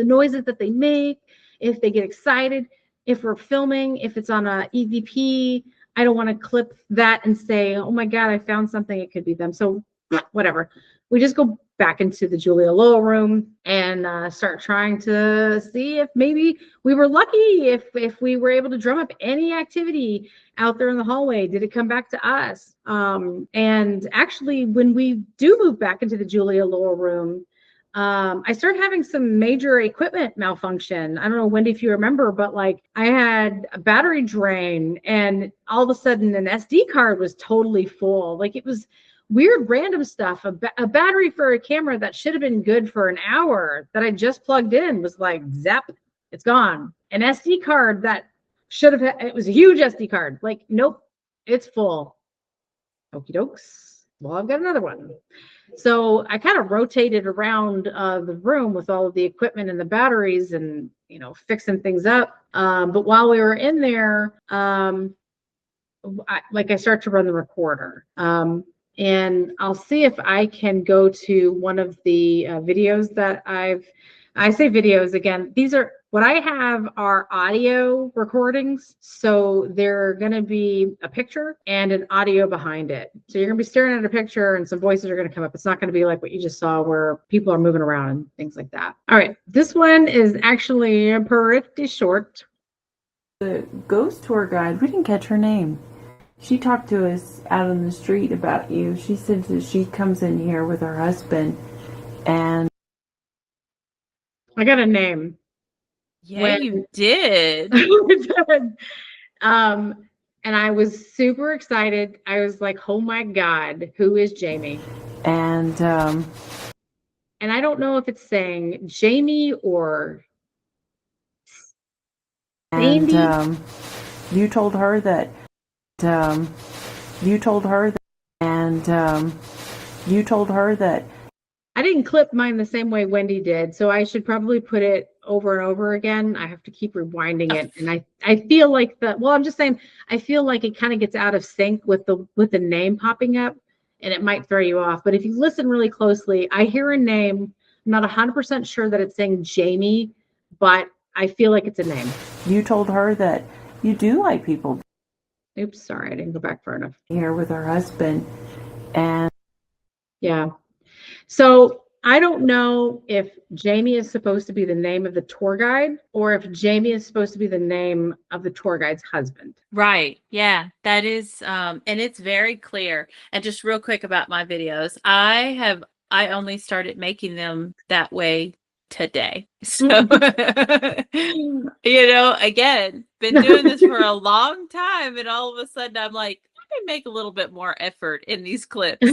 noises that they make, if they get excited, if we're filming, if it's on a EVP. I don't want to clip that and say, oh my God, I found something. It could be them. So whatever. We just go back into the Julia Lowell room and start trying to see if maybe we were lucky, if we were able to drum up any activity out there in the hallway. Did it come back to us? And actually, when we do move back into the Julia Lowell room, I started having some major equipment malfunction. I don't know, Wendy, if you remember, but I had a battery drain, and all of a sudden an SD card was totally full. It was weird, random stuff. A battery for a camera that should have been good for an hour that I just plugged in was zap, it's gone. An SD card that should have, it was a huge SD card. Nope, it's full. Okie dokes. Well, I've got another one. So I kind of rotated around the room with all of the equipment and the batteries and, fixing things up. But while we were in there, I start to run the recorder. And I'll see if I can go to one of the videos that I say videos again. These are what I have are audio recordings. So they're going to be a picture and an audio behind it. So you're going to be staring at a picture and some voices are going to come up. It's not going to be like what you just saw where people are moving around and things like that. All right. This one is actually pretty short. The ghost tour guide, we didn't catch her name. She talked to us out on the street about you. She said that she comes in here with her husband and... I got a name. Yeah, you did. And I was super excited. I was like, oh my God, who is Jamie? And I don't know if it's saying Jamie or Sandy. And you told her that you told her that I didn't clip mine the same way Wendy did, so I should probably put it over and over again. I have to keep rewinding it, and I feel like I'm just saying, I feel like it kind of gets out of sync with the name popping up, and it might throw you off. But if you listen really closely, I hear a name. I'm not 100% sure that it's saying Jamie, but I feel like it's a name. You told her that you do like people. Oops, sorry, I didn't go back far enough. Here with her husband, and yeah. So I don't know if Jamie is supposed to be the name of the tour guide or if Jamie is supposed to be the name of the tour guide's husband. Right. Yeah, that is, and it's very clear. And just real quick about my videos, I only started making them that way today. So, again, been doing this for a long time. And all of a sudden I'm like, I can make a little bit more effort in these clips.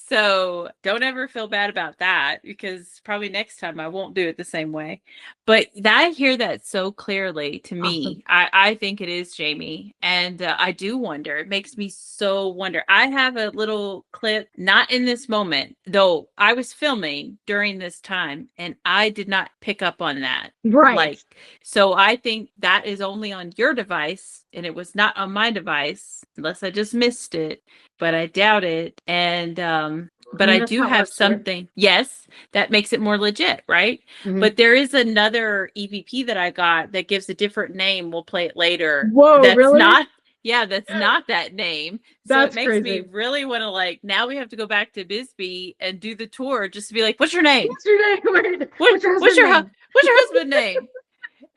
So don't ever feel bad about that, because probably next time I won't do it the same way. But I hear that so clearly to me. Awesome. I think it is Jamie. And I do wonder. It makes me so wonder. I have a little clip, not in this moment, though I was filming during this time and I did not pick up on that. Right. So I think that is only on your device and it was not on my device, unless I just missed it. But I doubt it. And but I do have something. Yes, that makes it more legit, right? Mm-hmm. But there is another EVP that I got that gives a different name. We'll play it later. Whoa, that's really? That's not that name. That's so it makes crazy. Me really want to now we have to go back to Bisbee and do the tour just to be like, what's your name? What's your name? What's your husband name?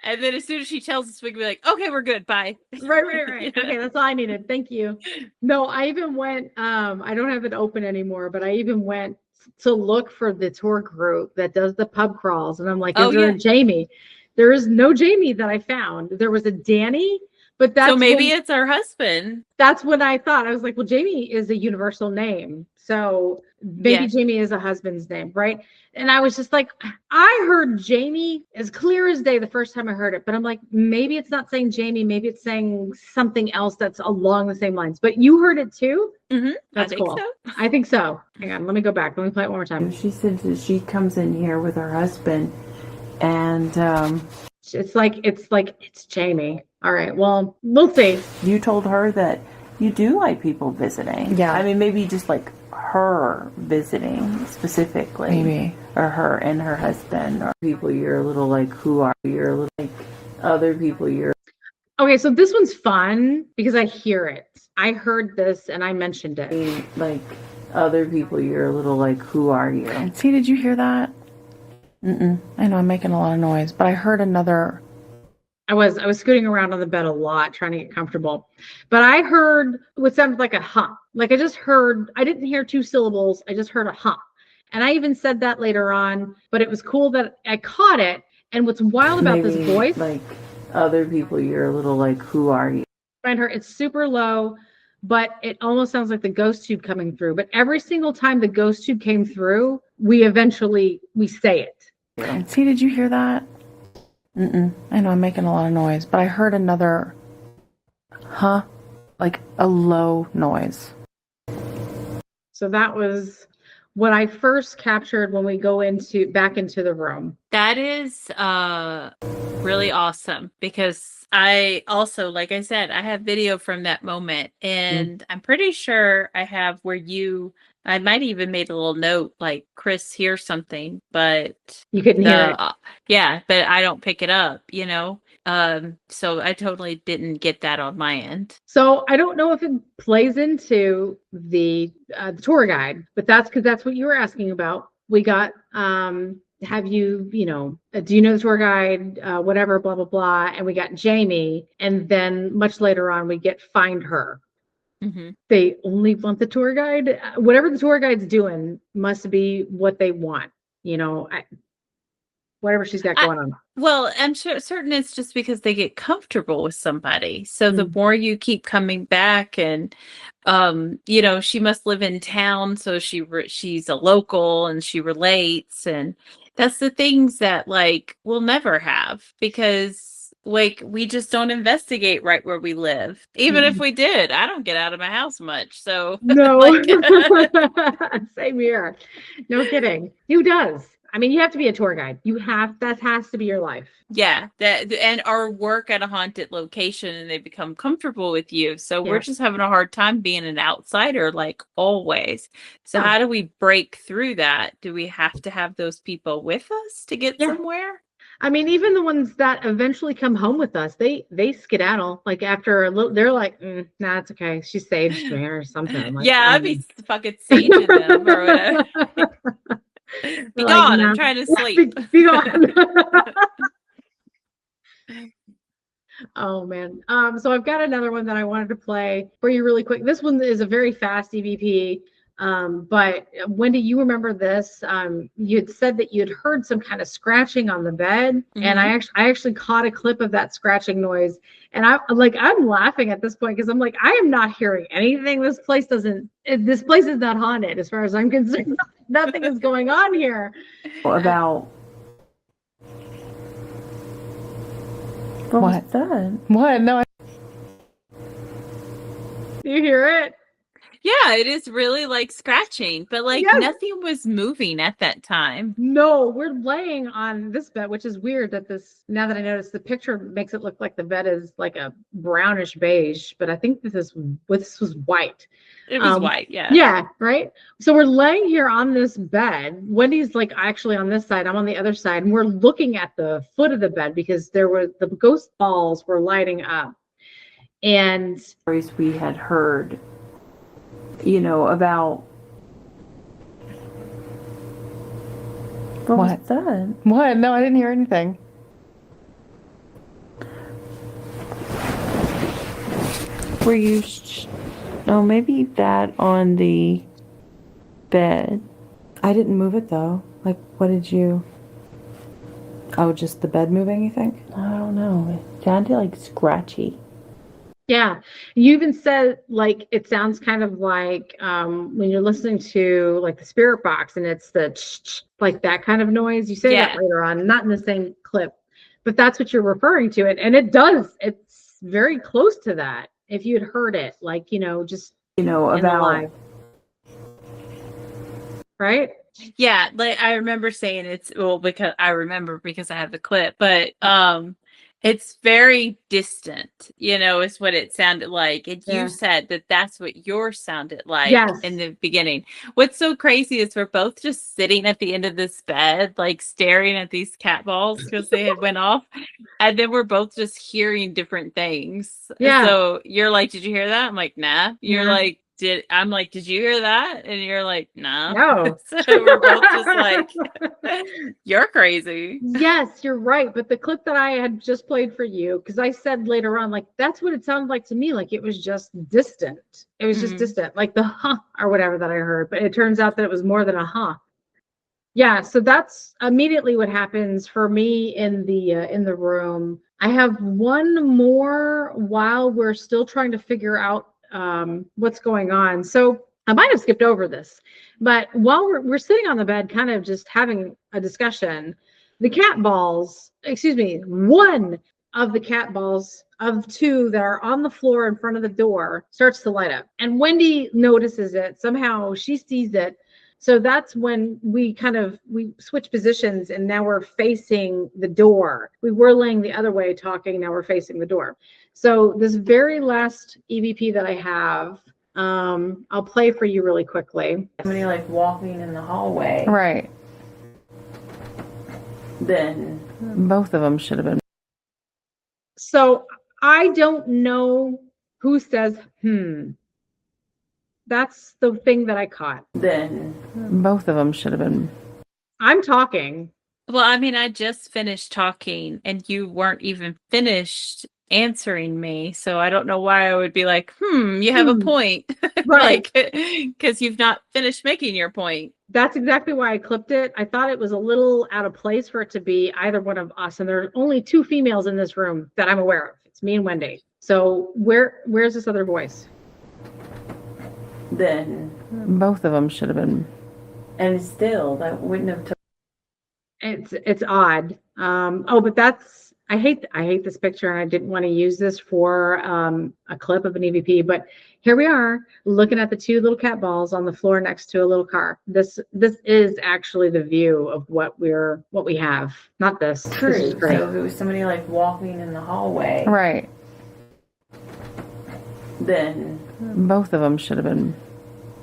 And then as soon as she tells us, we can be like, okay, we're good. Bye. Right. Okay, that's all I needed. Thank you. No, I even went, I don't have it open anymore, but I even went to look for the tour group that does the pub crawls. And I'm like, is there a Jamie? There is no Jamie that I found. There was a Danny, but that's... So maybe it's our husband. That's what I thought. I was like, well, Jamie is a universal name. So maybe Jamie is a husband's name, right? And I was just like, I heard Jamie as clear as day the first time I heard it, but I'm like, maybe it's not saying Jamie, maybe it's saying something else that's along the same lines. But you heard it too? Mm-hmm. That's cool. I think so. Hang on, let me go back. Let me play it one more time. She said that she comes in here with her husband, and it's Jamie. All right, well, we'll see. You told her that you do like people visiting. Yeah. I mean, maybe just like her visiting specifically. Maybe. Or her and her husband, or people you're a little like, who are you? You're a little like other people you're... Okay, so this one's fun because I hear it. I heard this and I mentioned it. Like other people you're a little like, who are you? See, did you hear that? I know I'm making a lot of noise, but I heard another... I was scooting around on the bed a lot trying to get comfortable, but I heard what sounded like a hump. Like I didn't hear two syllables. I just heard a hump. And I even said that later on, but it was cool that I caught it. And what's wild about this voice, like other people you're a little like, who are you? Find her, it's super low, but it almost sounds like the ghost tube coming through. But every single time the ghost tube came through, we say it. See, did you hear that? I know I'm making a lot of noise, but I heard another like a low noise. So that was what I first captured when we go back into the room. That is really awesome because I also, like I said, I have video from that moment, and I'm pretty sure I have where I might even made a little note like Chris hears something, but You couldn't hear it. Yeah, but I don't pick it up, you know. So I totally didn't get that on my end. So I don't know if it plays into the tour guide, but that's because that's what you were asking about. We got have you, do you know the tour guide, whatever, blah, blah, blah. And we got Jamie. And then much later on, we get find her. Mm-hmm. They only want the tour guide. Whatever the tour guide's doing must be what they want, whatever she's got going on. Well, I'm certain it's just because they get comfortable with somebody. So the more you keep coming back, and she must live in town, so she's a local and she relates, and that's the things that like we'll never have because like we just don't investigate right where we live. Even if we did, I don't get out of my house much. So no, same here. No kidding. Who does? I mean, you have to be a tour guide. That has to be your life. Yeah, and our work at a haunted location, and they become comfortable with you. So we're just having a hard time being an outsider, like always. So how do we break through that? Do we have to have those people with us to get somewhere? I mean, even the ones that eventually come home with us, they skedaddle. Like after a little, they're like, "Nah, it's okay. She saged me or something." Like, I'd be fucking saging them or whatever. Be gone. I'm trying to sleep. Be gone. Oh man. So I've got another one that I wanted to play for you really quick. This one is a very fast EVP. But Wendy, you remember this? You had said that you had heard some kind of scratching on the bed, and I actually caught a clip of that scratching noise. And I'm laughing at this point because I'm like, I am not hearing anything. This place is not haunted as far as I'm concerned. Nothing is going on here. About what was that? What? No. Do you hear it? Yeah, it is really like scratching, but like nothing was moving at that time. No, we're laying on this bed, which is weird that now that I notice the picture makes it look like the bed is like a brownish beige, but I think this was white. It was white, yeah. Yeah, right? So we're laying here on this bed. Wendy's like actually on this side, I'm on the other side, and we're looking at the foot of the bed because the ghost balls were lighting up. And stories we had heard about what was that? What? No, I didn't hear anything. Were you maybe that on the bed. I didn't move it though. Like, what did you? Oh, just the bed moving, you think? I don't know. It sounded like scratchy. Yeah, you even said like it sounds kind of like when you're listening to like the spirit box and it's the like that kind of noise. You say that later on, not in the same clip, but that's what you're referring to it, and it does. It's very close to that. If you had heard it, like just about right. Yeah, like I remember saying because I have the clip, but it's very distant, is what it sounded like. And you said that that's what yours sounded like in the beginning. What's so crazy is we're both just sitting at the end of this bed, like staring at these cat balls because they had went off. And then we're both just hearing different things. Yeah. So you're like, did you hear that? I'm like, nah. You're like, did you hear that? And you're like, no. So we're both just like, you're crazy. Yes, you're right. But the clip that I had just played for you, because I said later on, like, that's what it sounded like to me. Like it was just distant. It was just distant, like the huh or whatever that I heard. But it turns out that it was more than a huh. Yeah. So that's immediately what happens for me in the room. I have one more while we're still trying to figure out what's going on. So I might have skipped over this, but while we're sitting on the bed, kind of just having a discussion, one of the cat balls of two that are on the floor in front of the door starts to light up. And Wendy notices it. Somehow she sees it. So that's when we switch positions, and now we're facing the door. We were laying the other way talking, now we're facing the door. So this very last EVP that I have, I'll play for you really quickly. Somebody like walking in the hallway. Right. Then both of them should have been. So I don't know who says, That's the thing that I caught. Then both of them should have been. I'm talking. Well, I mean, I just finished talking and you weren't even finished answering me. So I don't know why I would be like, you have a point. Right. Because you've not finished making your point. That's exactly why I clipped it. I thought it was a little out of place for it to be either one of us. And there are only 2 females in this room that I'm aware of. It's me and Wendy. So where's this other voice? Then both of them should have been. And still, that wouldn't have took. It's odd. But that's, I hate this picture, and I didn't want to use this for a clip of an EVP, but here we are looking at the 2 little cat balls on the floor next to a little car. This is actually the view of what we have. Not this. True. This is great. So if it was somebody like walking in the hallway. Right. Then both of them should have been.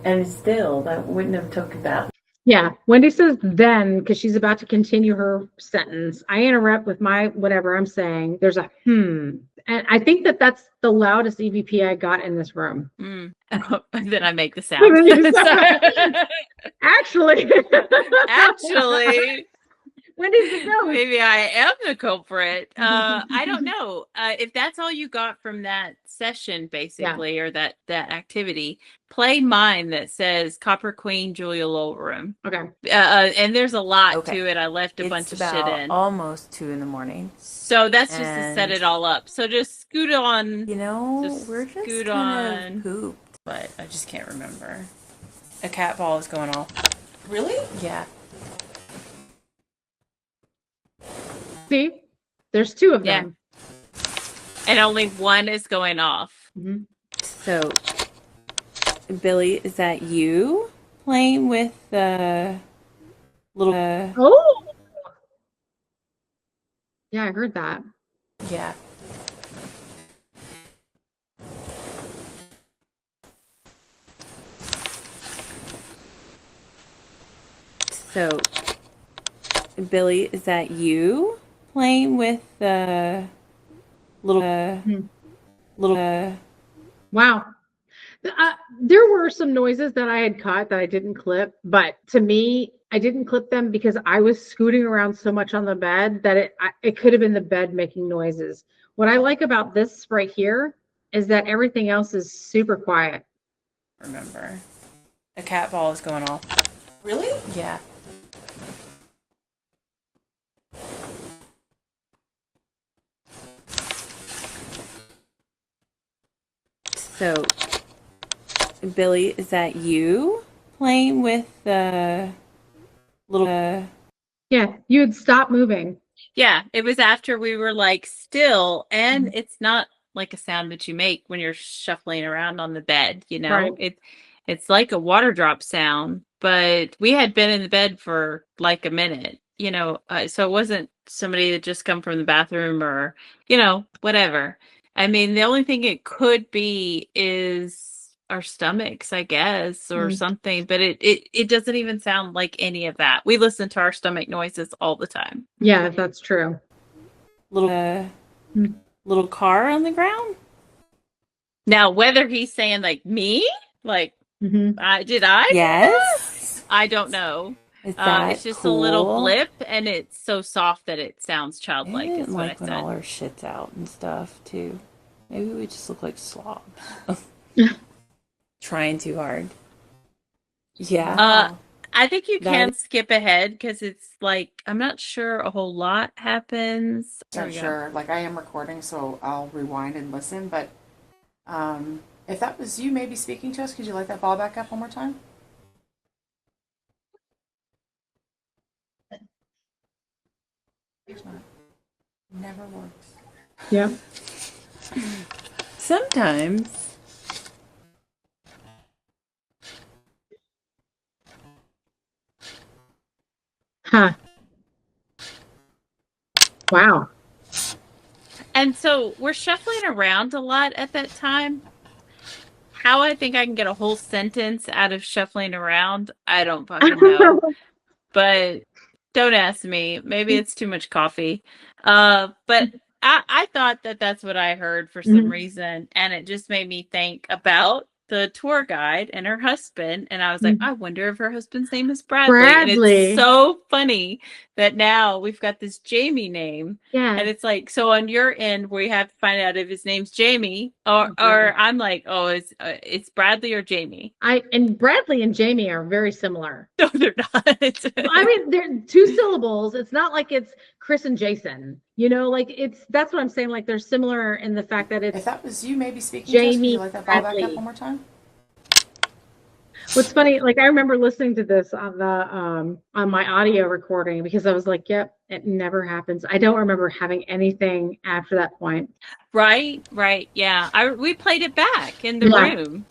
And still, that wouldn't have took that. Yeah, Wendy says then because she's about to continue her sentence. I interrupt with my whatever I'm saying. There's a and I think that's the loudest EVP I got in this room. Then I make the sound. Actually, Wendy's the villain. Maybe I am the culprit. I don't know. If that's all you got from that session, basically, or that activity, play mine that says Copper Queen, Julia Lowroom. Okay. And there's a lot to it. I left a bunch of shit in. Almost 2 a.m. So that's just to set it all up. So just scoot on. We're just scoot kind on. of pooped. But I just can't remember. A cat ball is going off. Really? Yeah. See, there's 2 of them. And only one is going off. Mm-hmm. So, Billy, is that you playing with the little? Oh, yeah, I heard that. Yeah. So, Billy, is that you playing with the little? Wow. There were some noises that I had caught that I didn't clip, but to me, I didn't clip them because I was scooting around so much on the bed that it could have been the bed making noises. What I like about this right here is that everything else is super quiet. Remember, a cat ball is going off. Really? Yeah. So, Billy, is that you playing with the little? Yeah, you had stopped moving. Yeah, it was after we were like still, and it's not like a sound that you make when you're shuffling around on the bed, Right. It's like a water drop sound, but we had been in the bed for like a minute, so it wasn't somebody that just come from the bathroom or, whatever. I mean, the only thing it could be is our stomachs, I guess, or something, but it doesn't even sound like any of that. We listen to our stomach noises all the time. Yeah, that's true. Little car on the ground? Now, whether he's saying like me, like, did I? Yes. I don't know. Is that it's just cool? a little blip, and it's so soft that it sounds childlike. Is what like I when said. all our shit's out and stuff too. Maybe we just look like slobs. Trying too hard. Yeah. I think you can skip ahead because it's like I'm not sure a whole lot happens. Not sure. Like I am recording, so I'll rewind and listen. But if that was you, maybe speaking to us, could you light that ball back up one more time? Never works. Yeah. Sometimes. Huh. Wow. And so we're shuffling around a lot at that time. How I think I can get a whole sentence out of shuffling around, I don't fucking know. But don't ask me. Maybe it's too much coffee. But I thought that that's what I heard for some Mhm. reason, and it just made me think about the tour guide and her husband, and I was like, I wonder if her husband's name is Bradley. And it's Bradley. so funny that now we've got this Jamie name, Yeah. and it's like, so on your end, we have to find out if his name's Jamie, or Bradley. I'm like, oh, it's Bradley or Jamie. And Bradley and Jamie are very similar. No, they're not. I mean, they're 2 syllables. It's not like it's Chris and Jason. Like that's what I'm saying. Like they're similar in the fact that If it's that was you, maybe speaking to us, could Jamie you light that ball back Bradley. up one more time? What's funny, like I remember listening to this on the on my audio recording because I was like, yep, it never happens. I don't remember having anything after that point. Right. Yeah. We played it back in the Yeah. room,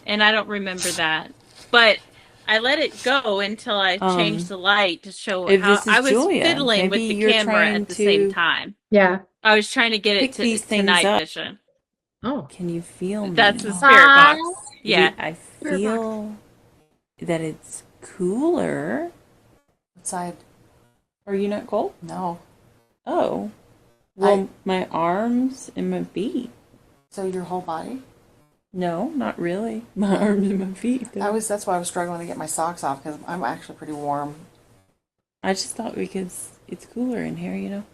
and I don't remember that. But I let it go until I changed the light to show If how this is I was Julia, fiddling with maybe the you're camera trying at the same to time. Yeah. I was trying to get pick it these to things night up. vision. Oh. Can you feel me? That's the spirit box. Yeah. I feel that it's cooler. Outside. Are you not cold? No. Oh. Well, my arms and my feet. So your whole body? No, not really. My arms and my feet. though. That's why I was struggling to get my socks off because I'm actually pretty warm. I just thought because it's cooler in here.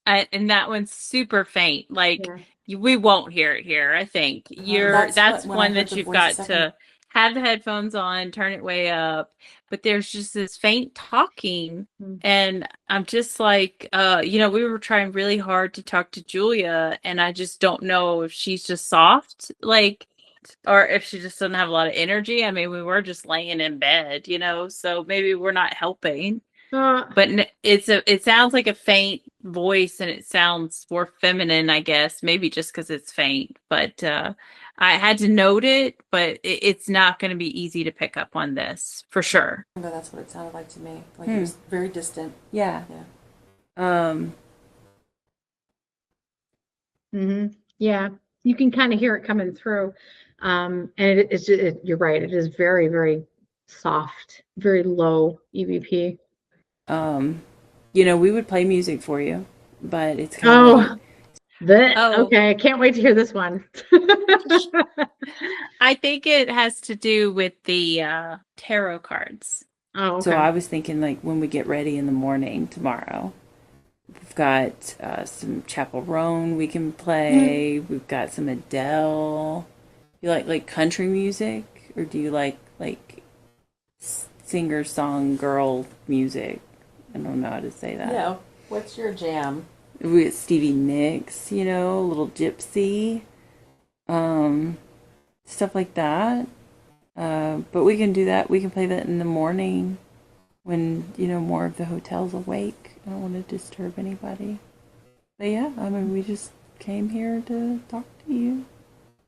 And that one's super faint. Like Yeah. we won't hear it here. I think that's when I one heard that the you've voice a got second. to have the headphones on, turn it way up. But there's just this faint talking, and I'm just like, we were trying really hard to talk to Julia, and I just don't know if she's just soft, like, or if she just doesn't have a lot of energy. I mean, we were just laying in bed, so maybe we're not helping. But it sounds like a faint voice, and it sounds more feminine, I guess. Maybe just because it's faint. But I had to note it, but it's not going to be easy to pick up on this for sure. But that's what it sounded like to me. Like it was very distant. Yeah. Yeah. You can kind of hear it coming through. And you're right. It is very, very soft, very low EVP. We would play music for you, but it's kind of Okay. I can't wait to hear this one. I think it has to do with the tarot cards. Oh, okay. So I was thinking, like, when we get ready in the morning tomorrow, we've got some Chapel Roan we can play. We've got some Adele. You like country music, or do you like singer song girl music? I don't know how to say that. Yeah. What's your jam? We got Stevie Nicks, Little Gypsy, stuff like that. But we can do that. We can play that in the morning when, more of the hotel's awake. I don't want to disturb anybody. But yeah, I mean, we just came here to talk to you.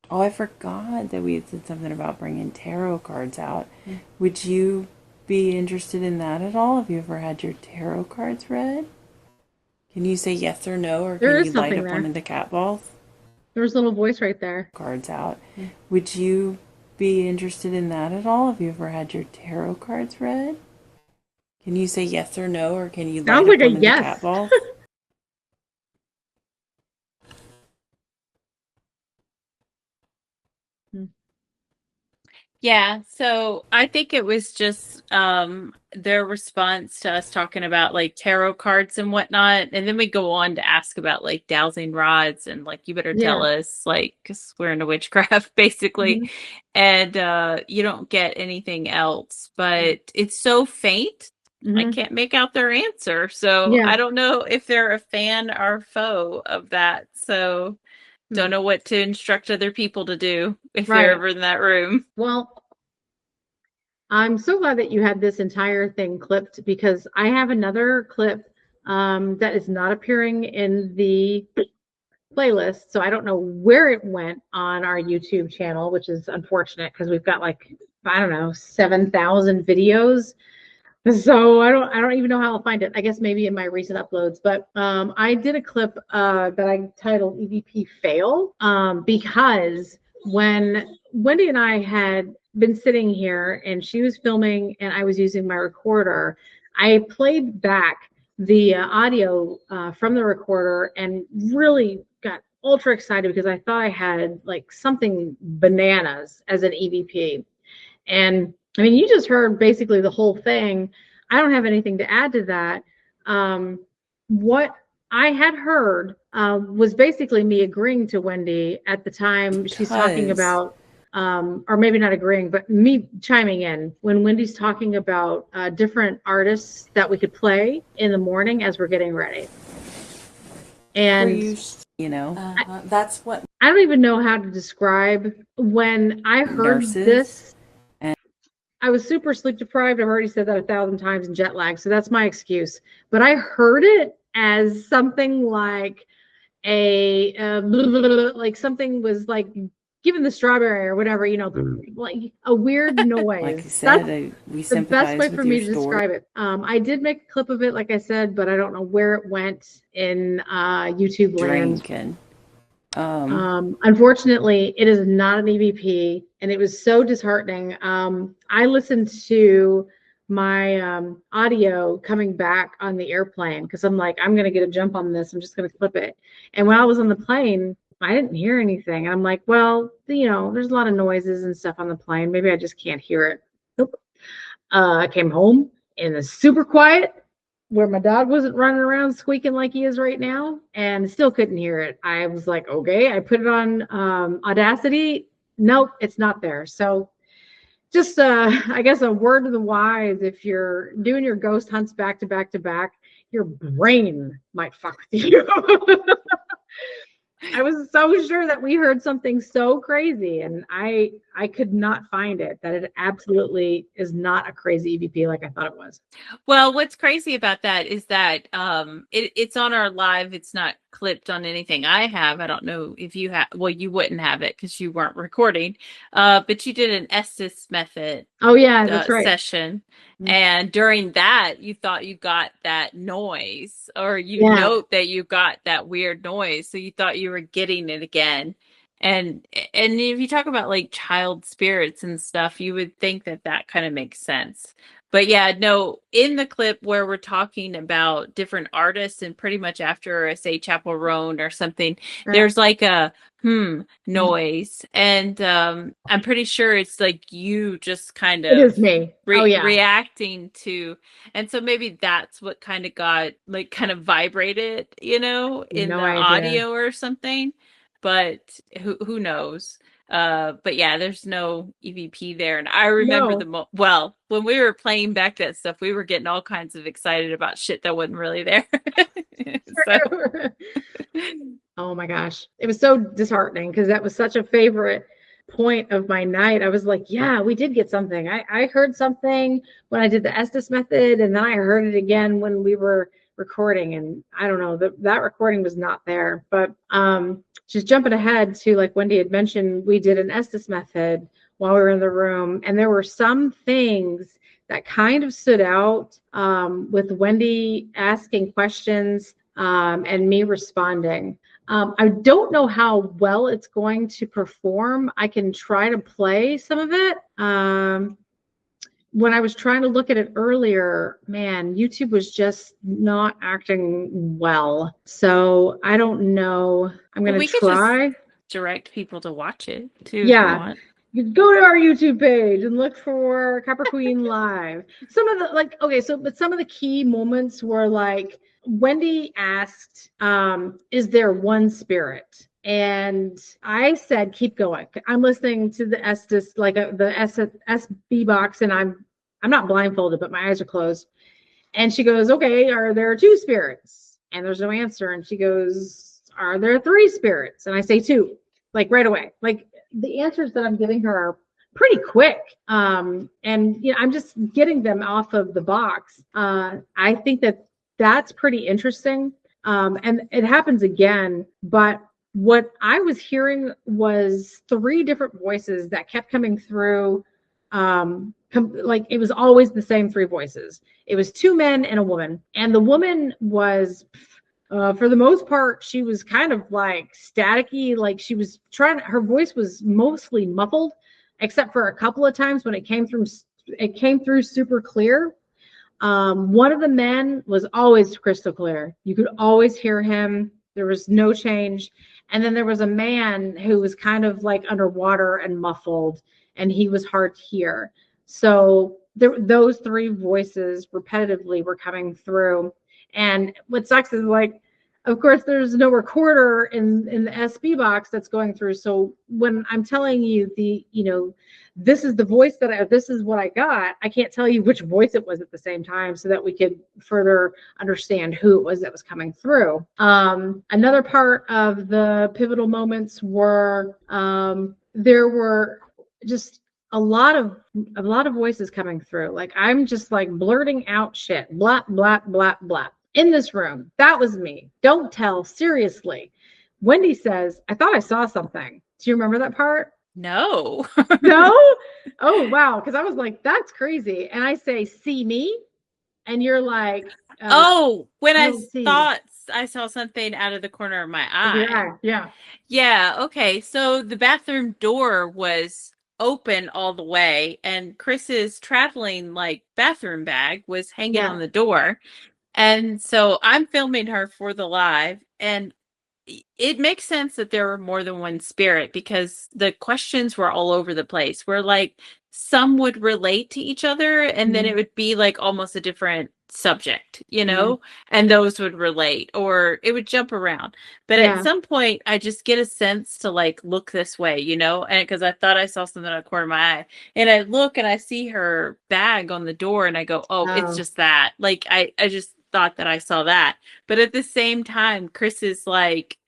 Oh, I forgot that we had said something about bringing tarot cards out. Would you be interested in that at all? Have you ever had your tarot cards read? Can you say yes or no, or can you light up one of the cat balls? There's a little voice right there. Cards out. Would you be interested in that at all? Have you ever had your tarot cards read? Can you say yes or no, or can you light up one of the cat balls? Yeah, so I think it was just their response to us talking about like tarot cards and whatnot, and then we go on to ask about like dowsing rods and like you better tell us, like, because we're into witchcraft basically, and you don't get anything else, but it's so faint. I can't make out their answer, so I don't know if they're a fan or foe of that. So don't know what to instruct other people to do if they're ever in that room. Well, I'm so glad that you had this entire thing clipped, because I have another clip that is not appearing in the playlist. So I don't know where it went on our YouTube channel, which is unfortunate because we've got like I don't know, 7,000 videos. So I don't even know how I'll find it. I guess maybe in my recent uploads. But I did a clip that I titled EVP Fail because when Wendy and I had been sitting here and she was filming and I was using my recorder, I played back the audio from the recorder and really got ultra excited because I thought I had like something bananas as an EVP. And I mean, you just heard basically the whole thing. I don't have anything to add to that. What I had heard was basically me agreeing to Wendy at the time she's talking Because- about, or maybe not agreeing, but me chiming in when Wendy's talking about different artists that we could play in the morning as we're getting ready. And you know, That's what I don't even know how to describe when I heard Nurses this. and- I was super sleep deprived. I've already said that 1,000 times in jet lag, so that's my excuse. But I heard it as something like like something was like given the strawberry or whatever, you know, like a weird noise. like I said, we That's the best sympathize way with for me your to story. describe it. I did make a clip of it, like I said, but I don't know where it went in YouTube land. Drinking. Unfortunately, it is not an EVP, and it was so disheartening. I listened to my audio coming back on the airplane because I'm like, I'm gonna get a jump on this. I'm just gonna clip it. And when I was on the plane, I didn't hear anything. And I'm like, well, you know, there's a lot of noises and stuff on the plane. Maybe I just can't hear it. Nope. I came home and it's super quiet where my dog wasn't running around squeaking like he is right now and still couldn't hear it. I was like, okay, I put it on Audacity. Nope, it's not there. So just I guess a word to the wise, if you're doing your ghost hunts back to back to back, your brain might fuck with you. I was so sure that we heard something so crazy, and I could not find it. That it absolutely is not a crazy EVP like I thought it was. Well, what's crazy about that is that it's on our live. It's not clipped on anything I have. I don't know if you have. Well, you wouldn't have it because you weren't recording. But you did an Estes method Oh yeah, that's right. session. Mhm. And during that, you thought you got that noise, or you Yeah. note that you got that weird noise. So you thought you were getting it again. And if you talk about like child spirits and stuff, you would think that that kind of makes sense. But yeah, no, in the clip where we're talking about different artists and pretty much after, say, Chapel Roan or something, Right. there's like a noise. And I'm pretty sure it's like you just kind It of is me. Oh yeah. reacting to. And so maybe that's what kind of got like kind of vibrated, in No the idea. audio or something. But who knows? But yeah, there's no EVP there. And I remember No. well, when we were playing back that stuff, we were getting all kinds of excited about shit that wasn't really there. So. Oh my gosh. It was so disheartening because that was such a favorite point of my night. I was like, yeah, we did get something. I heard something when I did the Estes method, and then I heard it again when we were recording, and I don't know, that recording was not there. But just jumping ahead to, like Wendy had mentioned, we did an Estes method while we were in the room, and there were some things that kind of stood out with Wendy asking questions and me responding. I don't know how well it's going to perform. I can try to play some of it. When I was trying to look at it earlier, man, YouTube was just not acting well. So I don't know. I'm going to try. Direct people to watch it too. Yeah. If you want. You go to our YouTube page and look for Copper Queen Live. Some of the but some of the key moments were like Wendy asked, is there one spirit? And I said, keep going. I'm listening to the Estes, like the SB box, and I'm not blindfolded, but my eyes are closed. And she goes, okay, are there 2 spirits? And there's no answer. And she goes, are there 3 spirits? And I say 2, like right away. Like the answers that I'm giving her are pretty quick. And you know, I'm just getting them off of the box. I think that's pretty interesting. And it happens again, but what I was hearing was 3 different voices that kept coming through Like it was always the same three voices. It was two men and a woman, and the woman was for the most part, she was kind of like staticky, like she was her voice was mostly muffled, except for a couple of times when it came through super clear. One of the men was always crystal clear. You could always hear him. There was no change. And then there was a man who was kind of like underwater and muffled, and he was hard to hear. So those three voices repetitively were coming through. And what sucks is, like, of course, there's no recorder in the SB box that's going through. So when I'm telling you this is the voice this is what I got, I can't tell you which voice it was at the same time, so that we could further understand who it was that was coming through. Another part of the pivotal moments were there were just a lot of voices coming through. Like I'm just like blurting out shit, blah blah blah blah. In this room, that was me. Don't tell, seriously. Wendy says, I thought I saw something. Do you remember that part? No. No? Oh, wow. Because I was like, that's crazy. And I say, see me? And you're like, when I see. thought I saw something out of the corner of my eye. Yeah. Yeah. Okay. So the bathroom door was open all the way, and Chris's traveling like bathroom bag was hanging on the door. And so I'm filming her for the live, and it makes sense that there were more than one spirit, because the questions were all over the place, where like some would relate to each other, and then it would be like almost a different subject, and those would relate, or it would jump around. But at some point I just get a sense to like look this way, and because I thought I saw something out of the corner of my eye, and I look and I see her bag on the door, and I go, it's just that. Like I just thought that I saw that. But at the same time, Chris is like,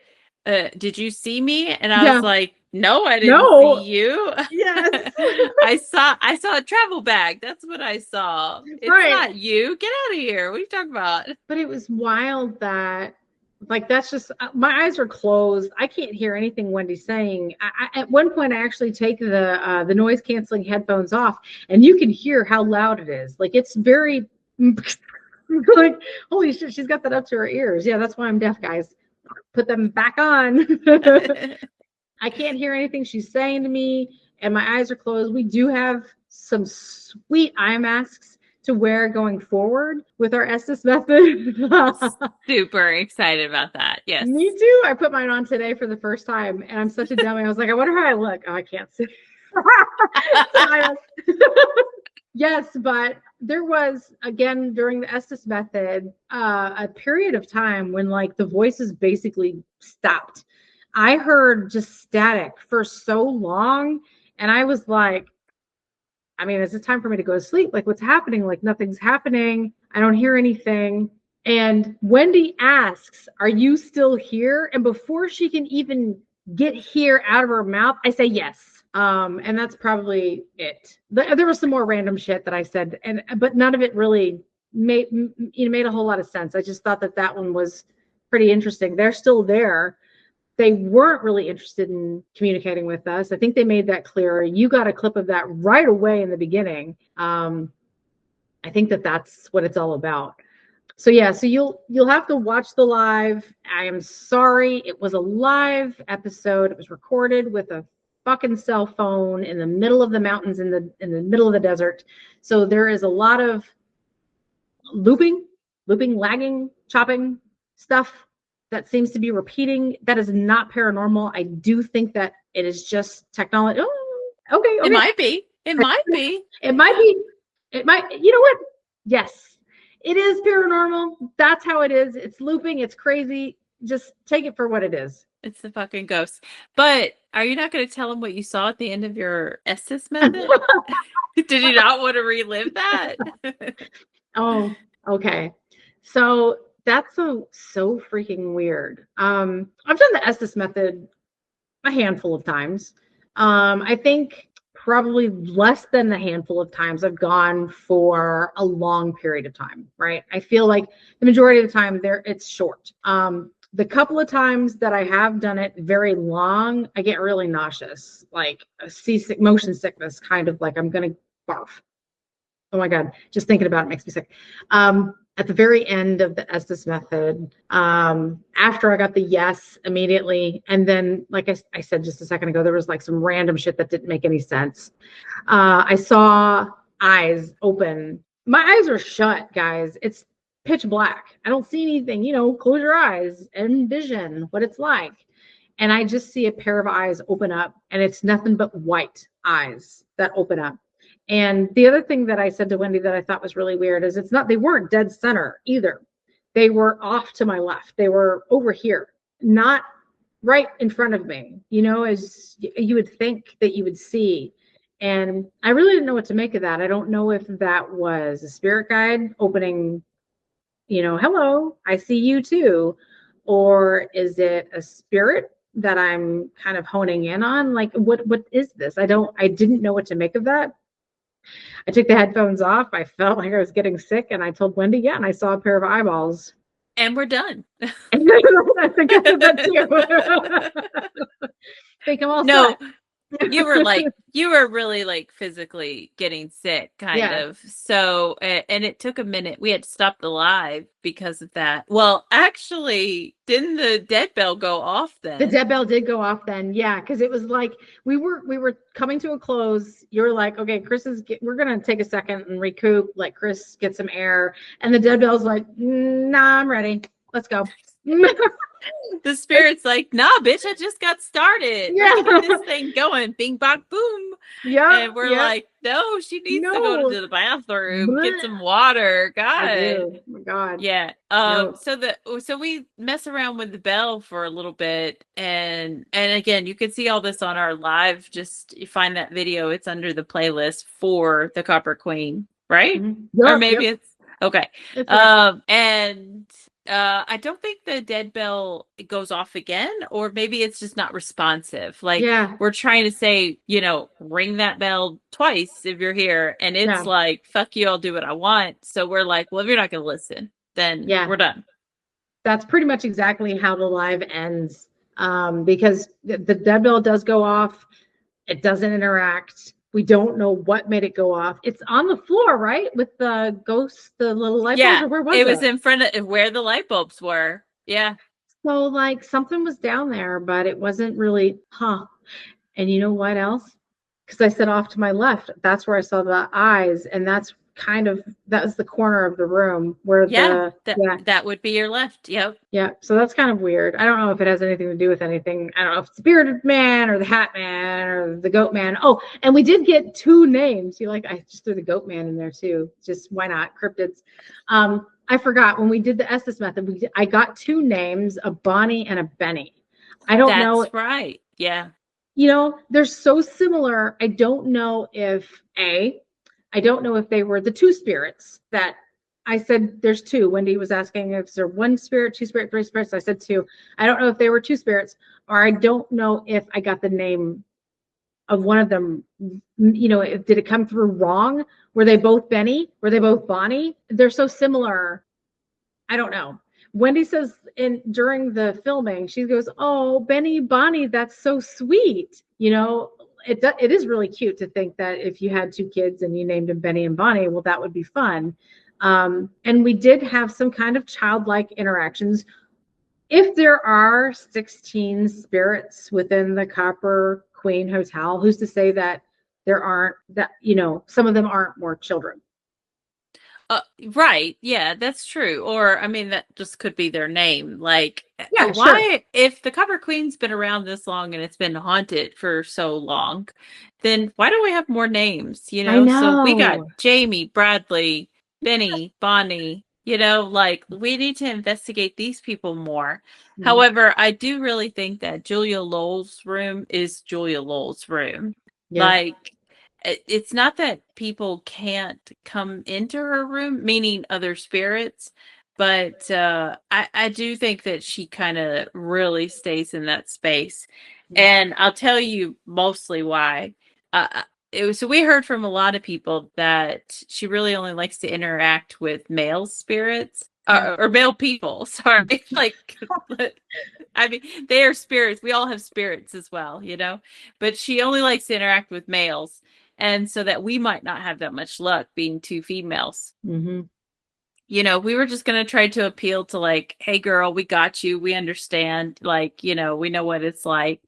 did you see me? And I was like, no, I didn't see you. Yes. I saw a travel bag. That's what I saw. It's not you. Get out of here. What are you talking about? But it was wild that, like, that's just, my eyes are closed. I can't hear anything Wendy's saying. At one point, I actually take the noise canceling headphones off, and you can hear how loud it is. Like, it's very like, holy shit, she's got that up to her ears. Yeah, that's why I'm deaf, guys. Put them back on. I can't hear anything she's saying to me, and my eyes are closed. We do have some sweet eye masks to wear going forward with our Estes method. Super excited about that. Yes. Me too. I put mine on today for the first time, and I'm such a dummy. I was like, I wonder how I look. Oh, I can't see. Yes, but there was, again, during the Estes method, a period of time when like the voices basically stopped. I heard just static for so long, and I was like, I mean, is it time for me to go to sleep? Like, what's happening? Like, nothing's happening. I don't hear anything. And Wendy asks, are you still here? And before she can even get here out of her mouth, I say yes. And that's probably it. There was some more random shit that I said, but none of it really made a whole lot of sense. I just thought that one was pretty interesting. They're still there. They weren't really interested in communicating with us. I think they made that clear. You got a clip of that right away in the beginning. I think that's what it's all about. So yeah, so you'll have to watch the live. I am sorry, it was a live episode. It was recorded with a fucking cell phone in the middle of the mountains, in the middle of the desert. So there is a lot of looping, lagging, chopping stuff that seems to be repeating. That is not paranormal. I do think that it is just technology. Oh, okay. It might be. It might be. It might be. It might. You know what? Yes, it is paranormal. That's how it is. It's looping. It's crazy. Just take it for what it is. It's the fucking ghost. But are you not going to tell them what you saw at the end of your Estes method? Did you not want to relive that? Oh, okay. So that's so freaking weird. I've done the Estes method a handful of times. I think probably less than a handful of times I've gone for a long period of time, right? I feel like the majority of the time it's short. The couple of times that I have done it very long, I get really nauseous, like motion sickness, kind of like I'm going to barf. Oh my God, just thinking about it makes me sick. At the very end of the Estes method, after I got the yes immediately, and then, like I said just a second ago, there was like some random shit that didn't make any sense. I saw eyes open. My eyes are shut, guys. It's pitch black. I don't see anything. Close your eyes and envision what it's like. And I just see a pair of eyes open up, and it's nothing but white eyes that open up. And the other thing that I said to Wendy that I thought was really weird is they weren't dead center either. They were off to my left. They were over here, not right in front of me, as you would think that you would see. And I really didn't know what to make of that. I don't know if that was a spirit guide opening, hello, I see you too. Or is it a spirit that I'm kind of honing in on? Like, what is this? I didn't know what to make of that. I took the headphones off. I felt like I was getting sick, and I told Wendy, yeah, and I saw a pair of eyeballs. And we're done. I think I said that too. I think I'm all No, set. you were really like physically getting sick, kind of. So, and it took a minute. We had to stop the live because of that. Well, actually, didn't the dead bell go off then? The dead bell did go off then, yeah, because it was like we were coming to a close. You were like, okay, we're gonna take a second and recoup, let Chris get some air, and the dead bell's like, nah, I'm ready. Let's go. The spirit's like, nah, bitch, I just got started. Yeah. Let's get this thing going. Bing, bong, boom. Yeah. And we're like, no, she needs to go to the bathroom, get some water. God. I do. Oh my God. Yeah. No. So we mess around with the bell for a little bit, and again, you can see all this on our live. Just you find that video. It's under the playlist for the Copper Queen, right? Mm-hmm. Or maybe it's okay. It's right. And I don't think the dead bell goes off again, or maybe it's just not responsive. Like, we're trying to say, ring that bell twice if you're here, and it's like, fuck you, I'll do what I want. So we're like, well, if you're not going to listen, then we're done. That's pretty much exactly how the live ends, because the dead bell does go off. It doesn't interact. We don't know what made it go off. It's on the floor, right? With the ghosts, the little light bulbs, or where was it? It was in front of where the light bulbs were. Yeah. So like something was down there, but it wasn't really, And you know what else? Because I said off to my left, that's where I saw the eyes, and that was the corner of the room where that would be your left. Yep. Yeah. So that's kind of weird. I don't know if it has anything to do with anything. I don't know if it's the bearded man or the hat man or the goat man. Oh, and we did get 2 names. I just threw the goat man in there too. Just why not? Cryptids. I forgot when we did the Estes method, I got 2 names, a Bonnie and a Benny. I don't know. That's right. Yeah. They're so similar. I don't know if they were the 2 spirits that I said there's 2. Wendy was asking if there's 1 spirit, 2 spirit, 3 spirits. I said 2. I don't know if they were 2 spirits, or I don't know if I got the name of one of them. Did it come through wrong? Were they both Benny? Were they both Bonnie? They're so similar. I don't know. Wendy says during the filming, she goes, "Oh, Benny, Bonnie, that's so sweet." It is really cute to think that if you had 2 kids and you named them Benny and Bonnie, well, that would be fun. And we did have some kind of childlike interactions. If there are 16 spirits within the Copper Queen Hotel, who's to say that some of them aren't more children? Right. Yeah, that's true. Or, I mean, that just could be their name. Like, if the Copper Queen's been around this long and it's been haunted for so long, then why don't we have more names? I know. So we got Jamie, Bradley, Benny, Bonnie, we need to investigate these people more. Mm-hmm. However, I do really think that Julia Lowell's room is Julia Lowell's room. Yeah. Like, it's not that people can't come into her room, meaning other spirits, but I do think that she kind of really stays in that space. And I'll tell you mostly why. So we heard from a lot of people that she really only likes to interact with male spirits. Or male people, sorry. I mean, they are spirits. We all have spirits as well, but she only likes to interact with males. And so that we might not have that much luck being two females. Mm-hmm. You know, we were just going to try to appeal to like, hey girl, we got you. We understand. Like, you know, we know what it's like.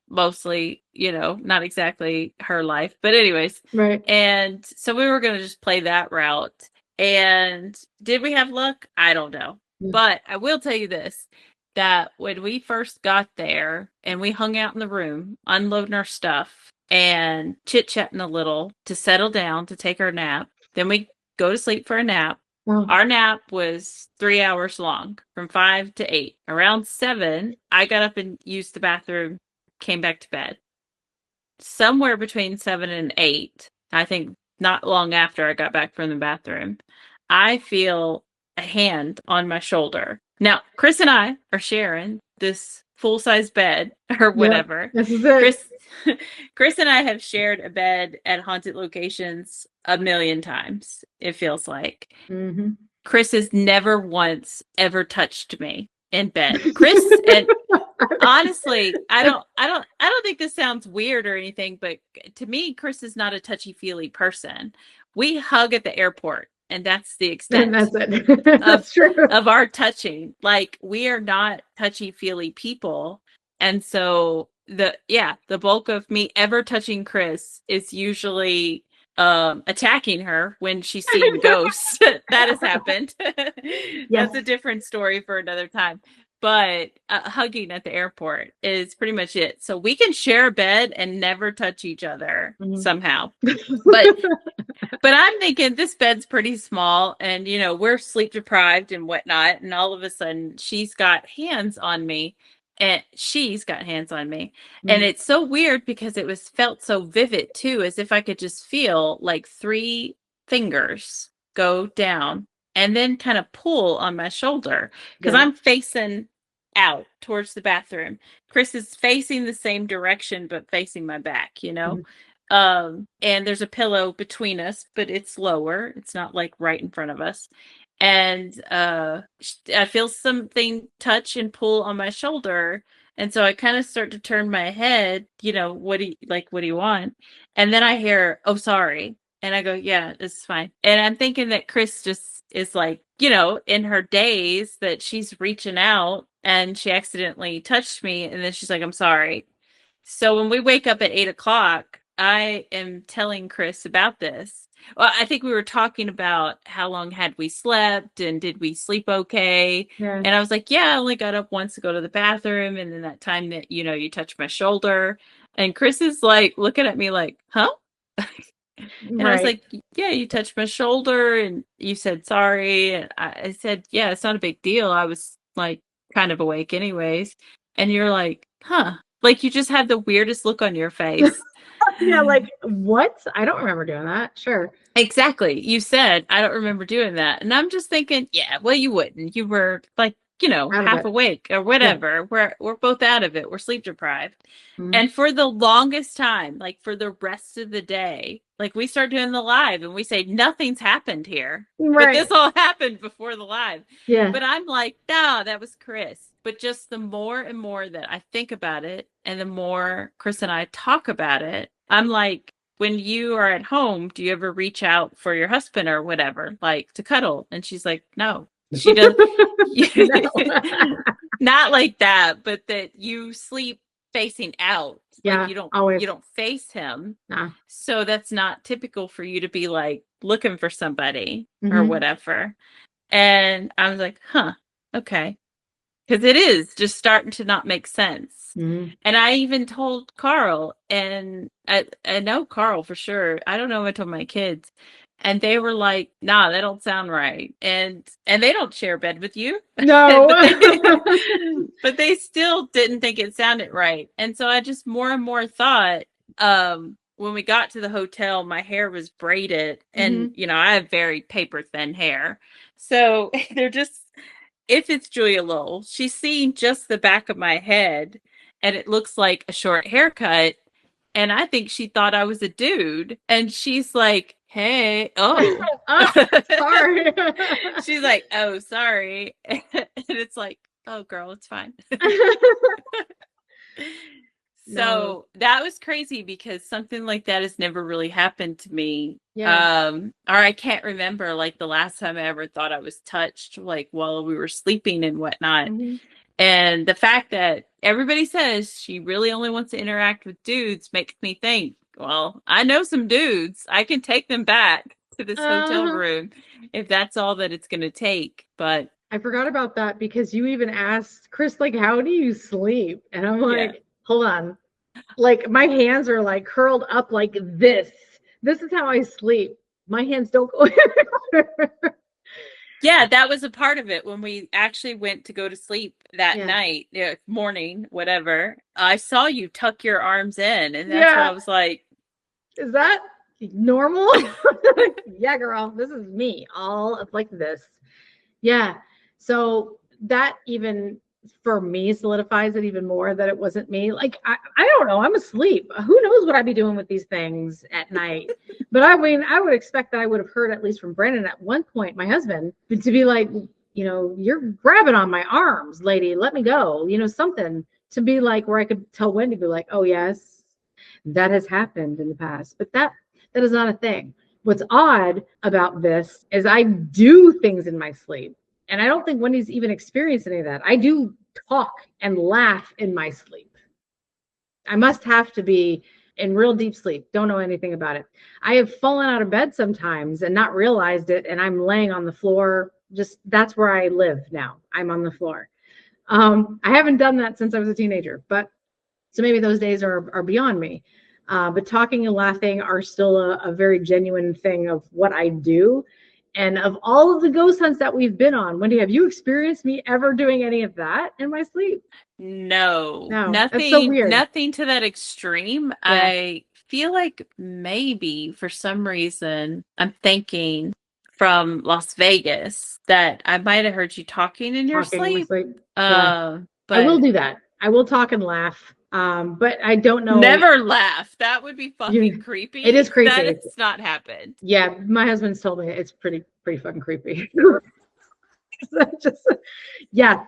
Mostly, you know, not exactly her life, but anyways. Right. And so we were going to just play that route. And did we have luck? I don't know. Mm. But I will tell you this, that when we first got there and we hung out in the room, unloading our stuff and chit-chatting a little to settle down to take our nap, then we go to sleep for a nap. Wow. Our nap was 3 hours long, from 5 to 8. Around 7, I got up and used the bathroom, came back to bed. Somewhere between 7 and 8, I think not long after I got back from the bathroom, I feel a hand on my shoulder. Now, Chris and I are sharing this full-size bed or whatever. This is it. Chris and I have shared a bed at haunted locations a million times, it feels like. Mm-hmm. Chris has never once ever touched me in bed. Chris, and honestly, I don't think this sounds weird or anything, but to me, Chris is not a touchy-feely person. We hug at the airport, and that's the extent. And that's it. That's true. Of our touching. Like, we are not touchy-feely people. And so the bulk of me ever touching Chris is usually attacking her when she's seeing ghosts. That has happened. That's a different story for another time. But hugging at the airport is pretty much it. So we can share a bed and never touch each other somehow. But I'm thinking this bed's pretty small, and you know, we're sleep deprived and whatnot, and all of a sudden she's got hands on me. And it's so weird because it was felt so vivid too, as if I could just feel like 3 fingers go down and then kind of pull on my shoulder, because I'm facing out towards the bathroom. Chris is facing the same direction but facing my back, you know. And there's a pillow between us, but it's lower. It's not like right in front of us. And I feel something touch and pull on my shoulder. And so I kind of start to turn my head, you know, what do you want? And then I hear, oh, sorry. And I go, yeah, it's fine. And I'm thinking that Chris just is like, you know, in her daze that she's reaching out and she accidentally touched me. And then she's like, I'm sorry. So when we wake up at 8 o'clock, I am telling Chris about this. Well, I think we were talking about how long had we slept and did we sleep okay? Yeah. And I was like, yeah, I only got up once to go to the bathroom. And then that time that, you know, you touched my shoulder. And Chris is like looking at me like, huh? And I was like, yeah, you touched my shoulder and you said sorry. And I said, yeah, it's not a big deal. I was like kind of awake anyways. And you're like, huh? Like you just had the weirdest look on your face. Yeah, like what? I don't remember doing that. Sure. Exactly. You said, I don't remember doing that. And I'm just thinking, yeah, well, you wouldn't. You were like, you know, half awake or whatever. Yeah. We're both out of it. We're sleep deprived. Mm-hmm. And for the longest time, like for the rest of the day, like we start doing the live and we say nothing's happened here. Right. But this all happened before the live. Yeah. But I'm like, no, that was Chris. But just the more and more that I think about it and the more Chris and I talk about it, I'm like, when you are at home, do you ever reach out for your husband or whatever, like to cuddle? And she's like, no, she doesn't. Not like that, but that you sleep facing out. Yeah, like you don't face him. Nah. So that's not typical for you to be like looking for somebody or whatever. And I was like, huh, okay. Because it is just starting to not make sense. Mm-hmm. And I even told Carl, and I know Carl for sure. I don't know if I told my kids. And they were like, nah, that don't sound right. And they don't share a bed with you. No. but they still didn't think it sounded right. And so I just more and more thought, when we got to the hotel, my hair was braided. And, you know, I have very paper thin hair. So they're just... If it's Julia Lowell, she's seeing just the back of my head and it looks like a short haircut. And I think she thought I was a dude. And she's like, hey, sorry. She's like, oh, sorry. And it's like, oh, girl, it's fine. So that was crazy because something like that has never really happened to me. Yeah. Or I can't remember like the last time I ever thought I was touched, like while we were sleeping and whatnot. Mhm. And the fact that everybody says she really only wants to interact with dudes makes me think, well, I know some dudes. I can take them back to this hotel Uh-huh. room if that's all that it's going to take. But I forgot about that because you even asked Chris, like, how do you sleep? And I'm yeah. like, hold on. Like, my hands are like curled up like this. This is how I sleep. My hands don't go anywhere. Yeah, that was a part of it when we actually went to go to sleep that Yeah. night, morning, whatever. I saw you tuck your arms in, and that's what I Yeah. was like, Is that normal? Yeah, girl, this is me, all up like this. Yeah. So that even for me solidifies it even more that it wasn't me. Like, I don't know. I'm asleep. Who knows what I'd be doing with these things at night? But I mean, I would expect that I would have heard at least from Brandon at one point, my husband, to be like, you're grabbing on my arms, lady. Let me go. Something to be like where I could tell Wendy, be like, oh yes, that has happened in the past. But that is not a thing. What's odd about this is I do things in my sleep. And I don't think Wendy's even experienced any of that. I do talk and laugh in my sleep. I must have to be in real deep sleep. Don't know anything about it. I have fallen out of bed sometimes and not realized it. And I'm laying on the floor. Just that's where I live now. I'm on the floor. I haven't done that since I was a teenager, but so maybe those days are beyond me. But talking and laughing are still a very genuine thing of what I do. And of all of the ghost hunts that we've been on, Wendy, have you experienced me ever doing any of that in my sleep? no, No, that's so nothing, weird. nothing to that extreme. Yeah. I feel like maybe for some reason I'm thinking from Las Vegas that I might have heard you talking in your Talking in my sleep. sleep. Yeah. I will But do that. I will talk and laugh. But I don't know. never laugh. That would be fucking You, creepy. it is That creepy. has not happened. Yeah, my husband's told me it's pretty fucking creepy. Just yes,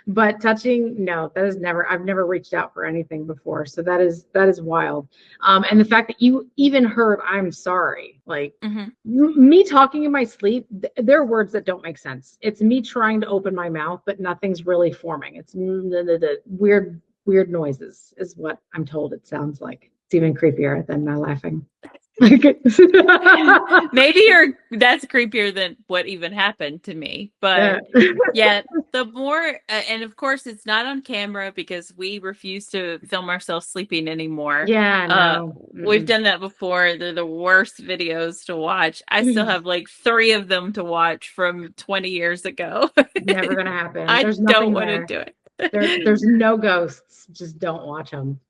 but touching, no, that is never. I've never reached out for anything before, so that is wild. And the fact that you even heard "I'm sorry," like me talking in my sleep, there are words that don't make sense. It's me trying to open my mouth, but nothing's really forming. It's the weird noises, is what I'm told. It sounds like it's even creepier than my laughing. Maybe that's creepier than what even happened to me. But yeah, the more, and of course, it's not on camera because we refuse to film ourselves sleeping anymore. Yeah, no. We've done that before. They're the worst videos to watch. I still have like 3 of them to watch from 20 years ago. Never gonna happen. I There's don't nothing want to there. do it. There's no ghosts. Just don't watch them.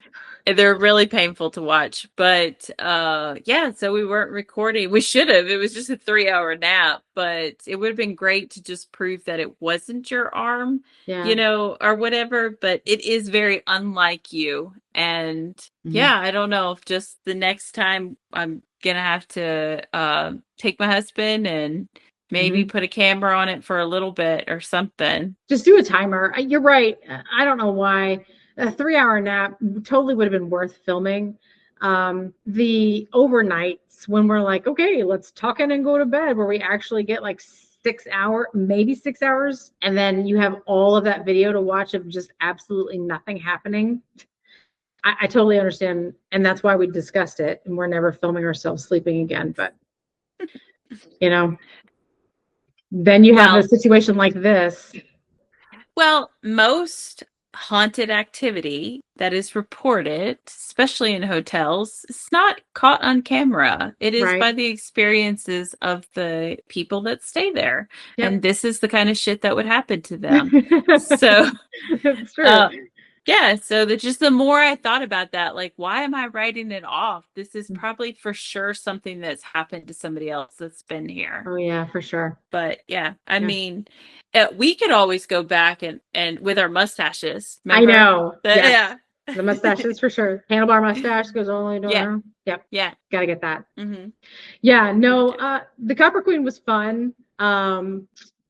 They're really painful to watch. But yeah, so we weren't recording. We should have. It was just a 3-hour nap, but it would have been great to just prove that it wasn't your arm, Yeah. or whatever. But it is very unlike you. And yeah, I don't know if just the next time I'm gonna have to take my husband and maybe put a camera on it for a little bit or something. Just do a timer. You're right. I don't know why. A 3-hour nap totally would have been worth filming. The overnights when we're like, okay, let's tuck in and go to bed, where we actually get like 6 hours, maybe 6 hours, and then you have all of that video to watch of just absolutely nothing happening. I totally understand, and that's why we discussed it, and we're never filming ourselves sleeping again. But then you have a situation like this. Well, most haunted activity that is reported, especially in hotels, it's not caught on camera. It is by the experiences of the people that stay there. Yep. And this is the kind of shit that would happen to them. So it's true. Yeah, so the more I thought about that, like, why am I writing it off? This is probably for sure something that's happened to somebody else that's been here. Oh yeah, for sure. But yeah, I mean, we could always go back and with our mustaches. Remember? I know. Yeah. The mustaches for sure. Handlebar mustache goes only to her. Yep. Yeah. Gotta get that. Yeah, no, the Copper Queen was fun.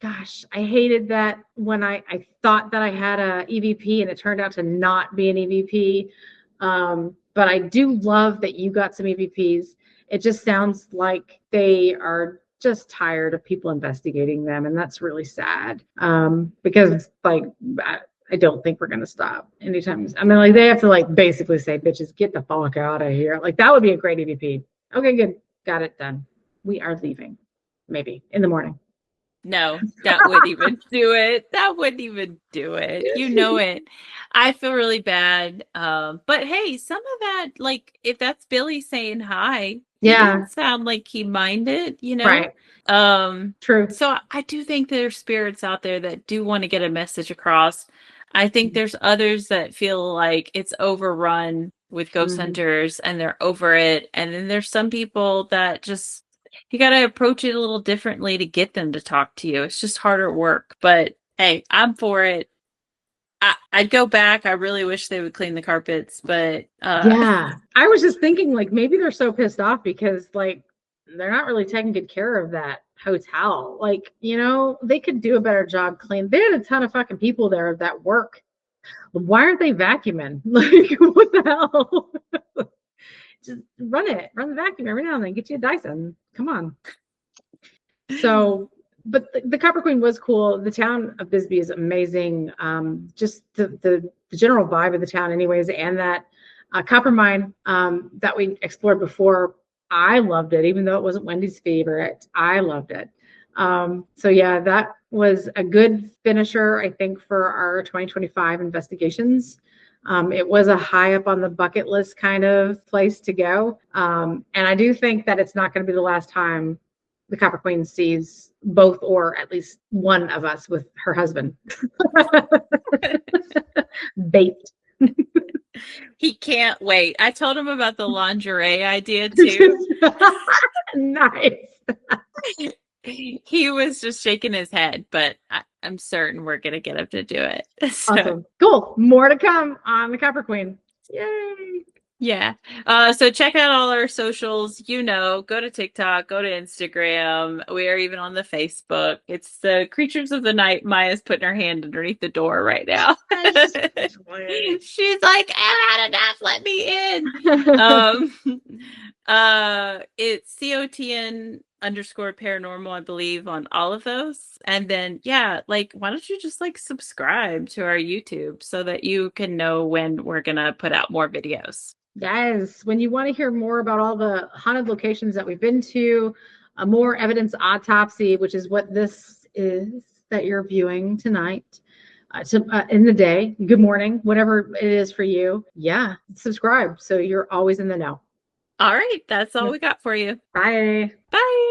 Gosh, I hated that when I thought that I had a EVP and it turned out to not be an EVP. But I do love that you got some EVPs. It just sounds like they are just tired of people investigating them, and that's really sad. Because like I don't think we're gonna stop anytime. I mean, like they have to like basically say, "Bitches, get the fuck out of here." Like that would be a great EVP. Okay, good, got it done. We are leaving, maybe in the morning. No, that wouldn't even do it. That wouldn't even do it. You know it. I feel really bad. But hey, some of that, like if that's Billy saying hi, he Yeah. didn't sound like he minded, you know? Right. True. So I do think there's spirits out there that do want to get a message across. I think there's others that feel like it's overrun with ghost Mhm. hunters and they're over it. And then there's some people that just you got to approach it a little differently to get them to talk to you. It's just harder work, but hey, I'm for it. I'd go back. I really wish they would clean the carpets, but Yeah. I was just thinking like maybe they're so pissed off because like they're not really taking good care of that hotel. Like, you know, they could do a better job clean. They had a ton of fucking people there that work. Why aren't they vacuuming? Like, what the hell? Just run the vacuum every now and then. Get you a Dyson. Come on. So, but the Copper Queen was cool. The town of Bisbee is amazing. Just the general vibe of the town, anyways, and that copper mine that we explored before. I loved it, even though it wasn't Wendy's favorite. I loved it. So yeah, that was a good finisher, I think, for our 2025 investigations. It was a high up on the bucket list kind of place to go. And I do think that it's not going to be the last time the Copper Queen sees both or at least one of us with her husband. Bait. he can't wait. I told him about the lingerie idea too. Nice. He was just shaking his head, but I'm certain we're going to get him to do it. So, Awesome. Cool. More to come on the Copper Queen. Yay. yeah. So check out all our socials, go to TikTok, go to Instagram. We are even on the Facebook. It's the Creatures of the Night. Maya's putting her hand underneath the door right now. She's like, I had enough, let me in. It's COTN_paranormal, I believe, on all of those. And then why don't you just subscribe to our YouTube so that you can know when we're gonna put out more videos. Yes, when you want to hear more about all the haunted locations that we've been to, more evidence autopsy, which is what this is that you're viewing tonight, in the day, good morning, whatever it is for you. Yeah, subscribe so you're always in the know. All right, that's all we got for you. Bye. Bye.